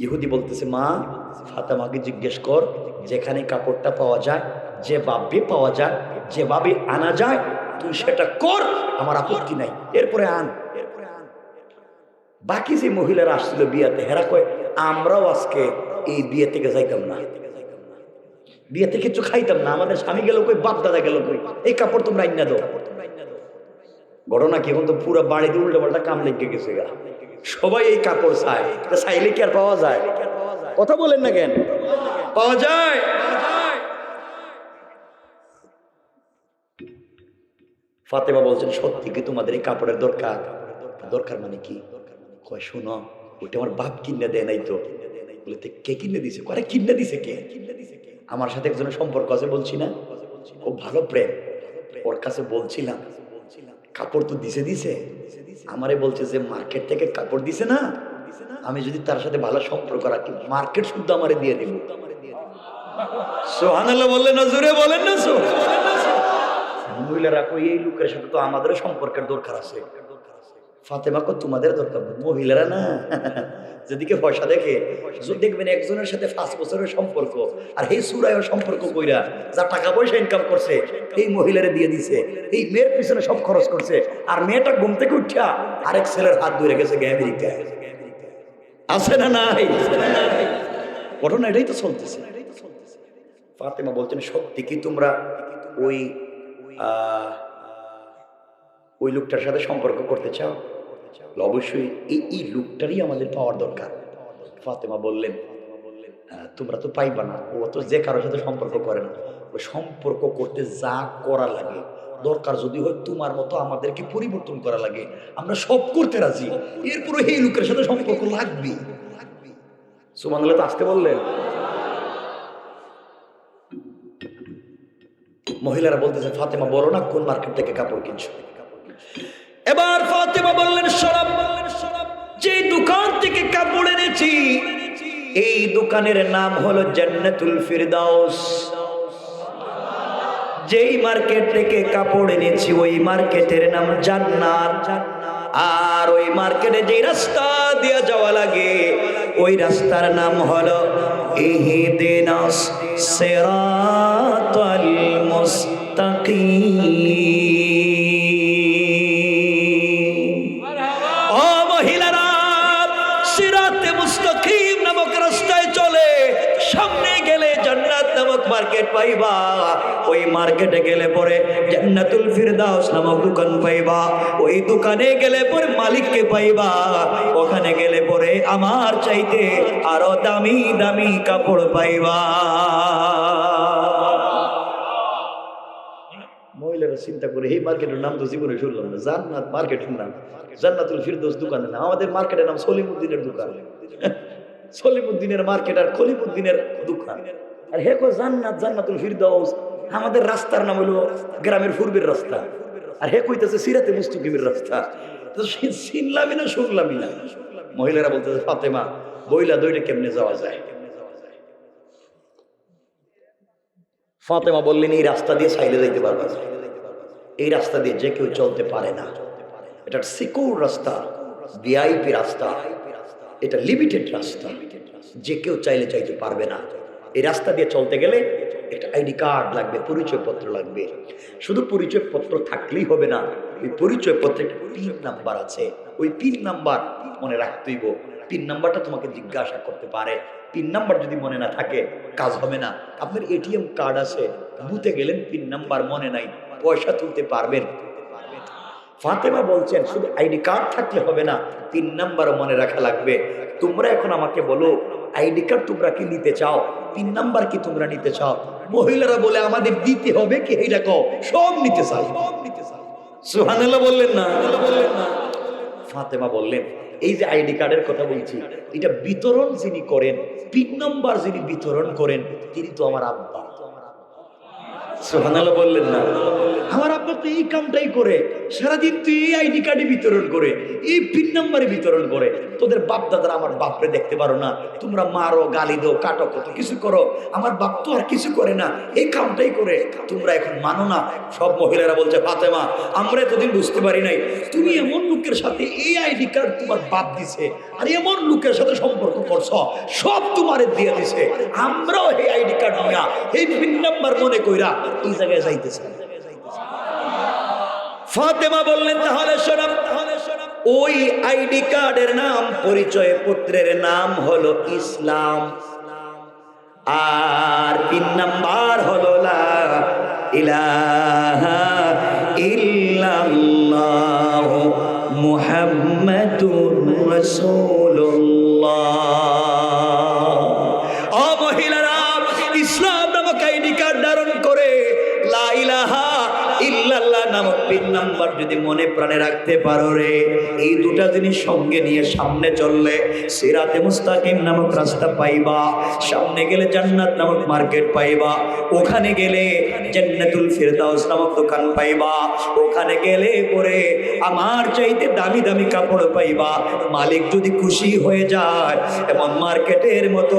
ইহুদি বলতেছে, মা ফাতেমাকে জিজ্ঞেস কর, যেখানে কাপড়টা পাওয়া যায়, যেভাবে পাওয়া যায়, যেভাবে আনা যায়, তুই সেটা কর, আমার আপত্তি নাই, এরপরে আন। বাকি যে মহিলারা আসছিল বিয়াতে, হেরা কয় আমরাও আজকে এই বিয়ে থেকে যাইতাম না, বিয়েতে কিছু খাইতাম না, আমাদের স্বামী গেল কই, বাপ দাদা গেল কই, এই কাপড় তোমরা আইনা দাও। ঘটনা কি, এখন তো পুরো বাড়িতে উল্টা পাল্টা কাম লেগে গেছে গা, সবাই এই কাপড় চায়, চাইলে কি আর পাওয়া যায়? কথা বলেন না কেন, পাওয়া যায়? ফাতেমা বলছেন, সত্যি কি তোমাদের এই কাপড়ের দরকার? দরকার মানে কি? কয় শোনো, ওইটা আমার বাপ কিনে দেয় নাই তো। বলে কে কিনে দিছে? করে কিনে দিছে কে? আমার সাথে একজনের সম্পর্ক আছে বলছি না, খুব ভালো প্রেম, ওর কাছে বলছিলাম কাপড় তো দিছে দিছে, আমারে বলছে যে মার্কেট থেকে কাপড় দিছে না, আমি যদি তার সাথে ভালো সম্পর্ক রাখি, মার্কেট শুদ্ধ আমারে দিয়ে দিব। সুবহানাল্লাহ বললেন না, জোরে বলেন না। মহিলারা কই, এই লোকের সাথে তো আমাদেরও সম্পর্কের দরকার আছে। ফাতেমা কো, তোমাদের দরকার? মহিলারা না, যেদিকে পয়সা দেখে, দেখবেন একজনের সাথে 5 বছরের সম্পর্ক, আর এই সুরায়ও সম্পর্ক কইরা যা টাকা পয়সা ইনকাম করছে, এই মহিলারে দিয়ে দিছে, এই মেয়ের পিছনে সব খরচ করছে, আর মেয়েটা ঘুম থেকে উঠা আরেক ছেলের হাত ধরে গেছে আমেরিকায়। আছে না নাই? ঘটনা এটাই তো চলতেছে। ফাতেমা বলছেন, সত্যি কি তোমরা ওই লোকটার সাথে সম্পর্ক করতে চাও? অবশ্যই এই লোকটারই আমাদের পাওয়ার দরকার। ফাতেমা বললেন, তোমরা তো পাইবা না, ও তো যে কারোর সাথে সম্পর্ক করে না, ওই সম্পর্ক করতে যা করা লাগে, দরকার যদি হয় তোমার মতো আমাদেরকে পরিবর্তন করা লাগে, আমরা সব করতে রাজি, এরপরে এই লোকের সাথে সম্পর্ক লাগবে। সুবহানাল্লাহ তো আসতে বললেন। মহিলারা বলতেছে, ফাতেমা বলো না কোন মার্কেট থেকে কাপড় কিনছো? এবার ফাতেমা বললেন, শরাব, যে দোকান থেকে কাপড় এনেছি এই দোকানের নাম হলো জান্নাতুল ফিরদাউস। যেই মার্কেট থেকে কাপড় এনেছি ওই মার্কেটের নাম জান্নাত। আর ওই মার্কেটে যে রাস্তা দিয়ে যাওয়া লাগে ওই রাস্তার নাম হলো ইহদিনাস সিরাতাল মুস্তাকিম। ও মহিলারা, সিরাতে মুস্তাকিম নামক রাস্তায় চলে, সামনে গেলে জান্নাত নামক মার্কেট পাইবা, ওই মার্কেটে গেলে পরে জান্নাতুল ফিরদাউস নামক দোকান পাইবা, ওই দোকানে গেলে পরে মালিককে পাইবা, ওখানে গেলে পরে আমার চাইতে আরো দামি দামি কাপড় পাইবা। মহিলারা চিন্তা করে, এই মার্কেটের নাম তো জীবনে শুনলাম না, জান্নাত মার্কেটের নাম, জান্নাতুল ফিরদাউস দোকানের নাম, আমাদের মার্কেটের নাম সলিমউদ্দিনের দোকান। সলিমউদ্দিনের মার্কেট আর খলিমউদ্দিনের দোকান, আর হে কো জান্নাত, জান্নাতুল ফিরদাউস। আমাদের রাস্তার নাম হলো গ্রামের পূর্বের রাস্তা, আর হে কইতেছে সিরাতে মুস্তাকিমের রাস্তা। তো চিনলামই না, শুনলামই না। মহিলারা বলতেছে, ফাতেমা বইলা দইটা কেমনে যাওয়া যায়? ফাতেমা বললেন, এই রাস্তা দিয়ে চাইলে যাইতে পারবা না, এই রাস্তা দিয়ে যে কেউ চলতে পারে না, এটা সিকিউর রাস্তা, ভিআইপি রাস্তা, এটা লিমিটেড রাস্তা, যে কেউ চাইলে চাইতে পারবে না। এই রাস্তা দিয়ে চলতে গেলে একটা আইডি কার্ড লাগবে, পরিচয়পত্র লাগবে। শুধু পরিচয়পত্র থাকলেই হবে না, ওই পরিচয়পত্রে একটা পিন নাম্বার আছে, ওই পিন নাম্বার মনে রাখতেইব। পিন নাম্বারটা তোমাকে জিজ্ঞাসা করতে পারে, পিন নাম্বার যদি মনে না থাকে কাজ হবে না। আপনার এটিএম কার্ড আছে, বুথে গেলেন, পিন নাম্বার মনে নাই, পয়সা তুলতে পারবেন? ফাতেমা বলছেন, শুধু আইডি কার্ড থাকলে হবে না, পিন নাম্বারও মনে রাখা লাগবে। তোমরা এখন আমাকে বলো, আইডি কার্ড তোমরা কি নিতে চাও, পিন নাম্বার কি তোমরা নিতে চাও? মহিলারা বলে, আমাদের দিতে হবে কি, এইটা কও, সব নিতে চাই। সুবহানাল্লাহ বললেন না? ফাতেমা বললেন, এই যে আইডি কার্ডের কথা বলছি, এটা বিতরণ যিনি করেন, পিন নাম্বার যিনি বিতরণ করেন, তিনি তো আমার আব্বা। সুবহানাল্লাহ বললেন না? আমার আব্বা তো এই কামটাই করে, সারাদিন তুই এই আইডি কার্ডে বিতরণ করে, এই পিন নাম্বারে বিতরণ করে। তোদের বাপ দাদারা আমার বাপরে দেখতে পারো না, তোমরা মারো, গালি দো, কাটো, কত কিছু করো, আমার বাপ তো আর কিছু করে না, এই কামটাই করে, তোমরা এখন মানো না। সব মহিলারা বলছে, ফাতেমা আমরা এতদিন বুঝতে পারি নাই, তুমি এমন লোকের সাথে এই আইডি কার্ড তোমার বাপ দিছে, আর এমন লোকের সাথে সম্পর্ক করছো, সব তোমারে দিয়ে দিছে, আমরাও এই আইডি কার্ড নিয়া এই পিন নাম্বার মনে কইরা এই জায়গায় যাইতেছে। ফাতেমা বললেন, তাহলে শোনো, ওই আইডি কার্ডের নাম, পরিচয় পত্রের নাম হলো ইসলাম, আর পিন নাম্বার হলো লা ইলাহা ইল্লাল্লাহ মুহাম্মাদুর রাসূলুল্লাহ। ও মহিলারা, ইসলাম নামক আইডি কার্ড ধারণ করে লা ইলাহা ইল্লাল্লাহ নামক পিন নাম্বার যদি মনে প্রাণে রাখতে পারো রে, এই দুটা জিনিস সঙ্গে নিয়ে সামনে চললে সিরাতে মুস্তাকিম নামক রাস্তা পাইবা, সামনে গেলে জান্নাত নামক মার্কেট পাইবা, ওখানে গেলে জান্নাতুল ফিরদাউস নামক দোকান পাইবা, ওখানে গেলে পরে আমার চাইতে দামি দামি কাপড় পাইবা। মালিক যদি খুশি হয়ে যায়, এমন মার্কেটের মতো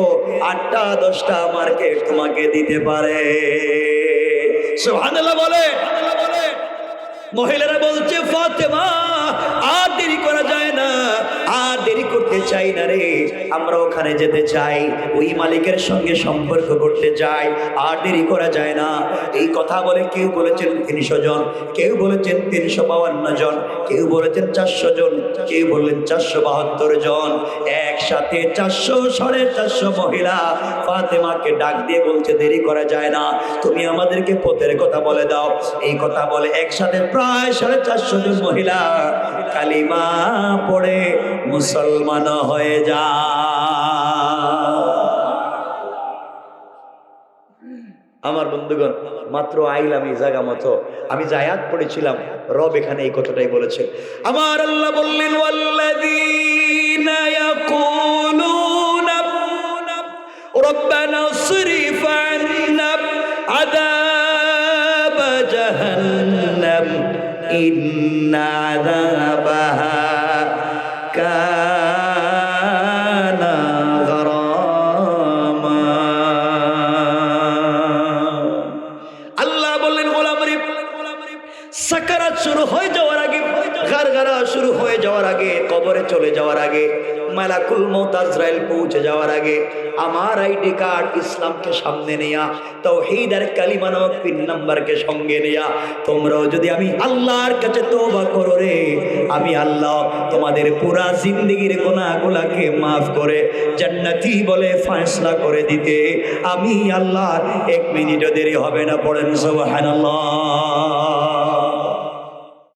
8টা 10টা মার্কেট তোমাকে দিতে পারে। সুবহানাল্লাহ বলে। মহিলারা বলছে, ফাতেমা আর দেরি করা যায় না, আর দেরি করতে চাই না রে, আমরা ওখানে যেতে চাই, ওই মালিকের সঙ্গে সম্পর্ক করতে চাই, আর দেরি করা যায় না। এই কথা বলে কেউ বলেছেন 300 জন, কেউ বলেছেন 352 জন, কেউ বলেছেন 400 জন, কেউ বললেন 472 জন, একসাথে 400 450 মহিলা ফাতেমাকে ডাক দিয়ে বলছে, দেরি করা যায় না, তুমি আমাদেরকে পথের কথা বলে দাও। এই কথা বলে একসাথে প্রায় 450 জন মহিলা কালিমা পড়ে মুসলমান হয়ে যায়। আমার বন্ধুগণ, মাত্র আইলাম এই জায়গা মতো, আমি যে আয়াত পড়েছিলাম, রব এখানে এই কথাটাই বলেছেন। আমার আল্লাহ বললেন, ওয়াল্লাযীনা ইয়াকুলুনা রব্বানা ইসরিফ আন্না আযাব জাহান্নাম ইন্না আযাবাহা কানা গারামা। আল্লাহ বললেন, গোলামরে, সাকারাত শুরু হয়ে যাওয়ার আগে, গারগারা শুরু হয়ে যাওয়ার আগে, কবরে চলে যাওয়ার আগে, মালাকুল মউত আজরাইল পৌঁছে যাওয়ার আগে, আমার আইডি কার্ড ইসলামকে সামনে নেয়া, তাওহীদ আর কালিমা নামক পিন নাম্বারকে সঙ্গে নেয়া, তোমরাও যদি আমি আল্লাহর কাছে তওবা করো রে, আমি আল্লাহ তোমাদের পুরা জিন্দেগির গুনাহগুলোকে মাফ করে জান্নাতি বলে ফয়সালা করে দিতে আমি আল্লাহ 1 মিনিটও দেরি হবে না। পড়েন সুবহানাল্লাহ।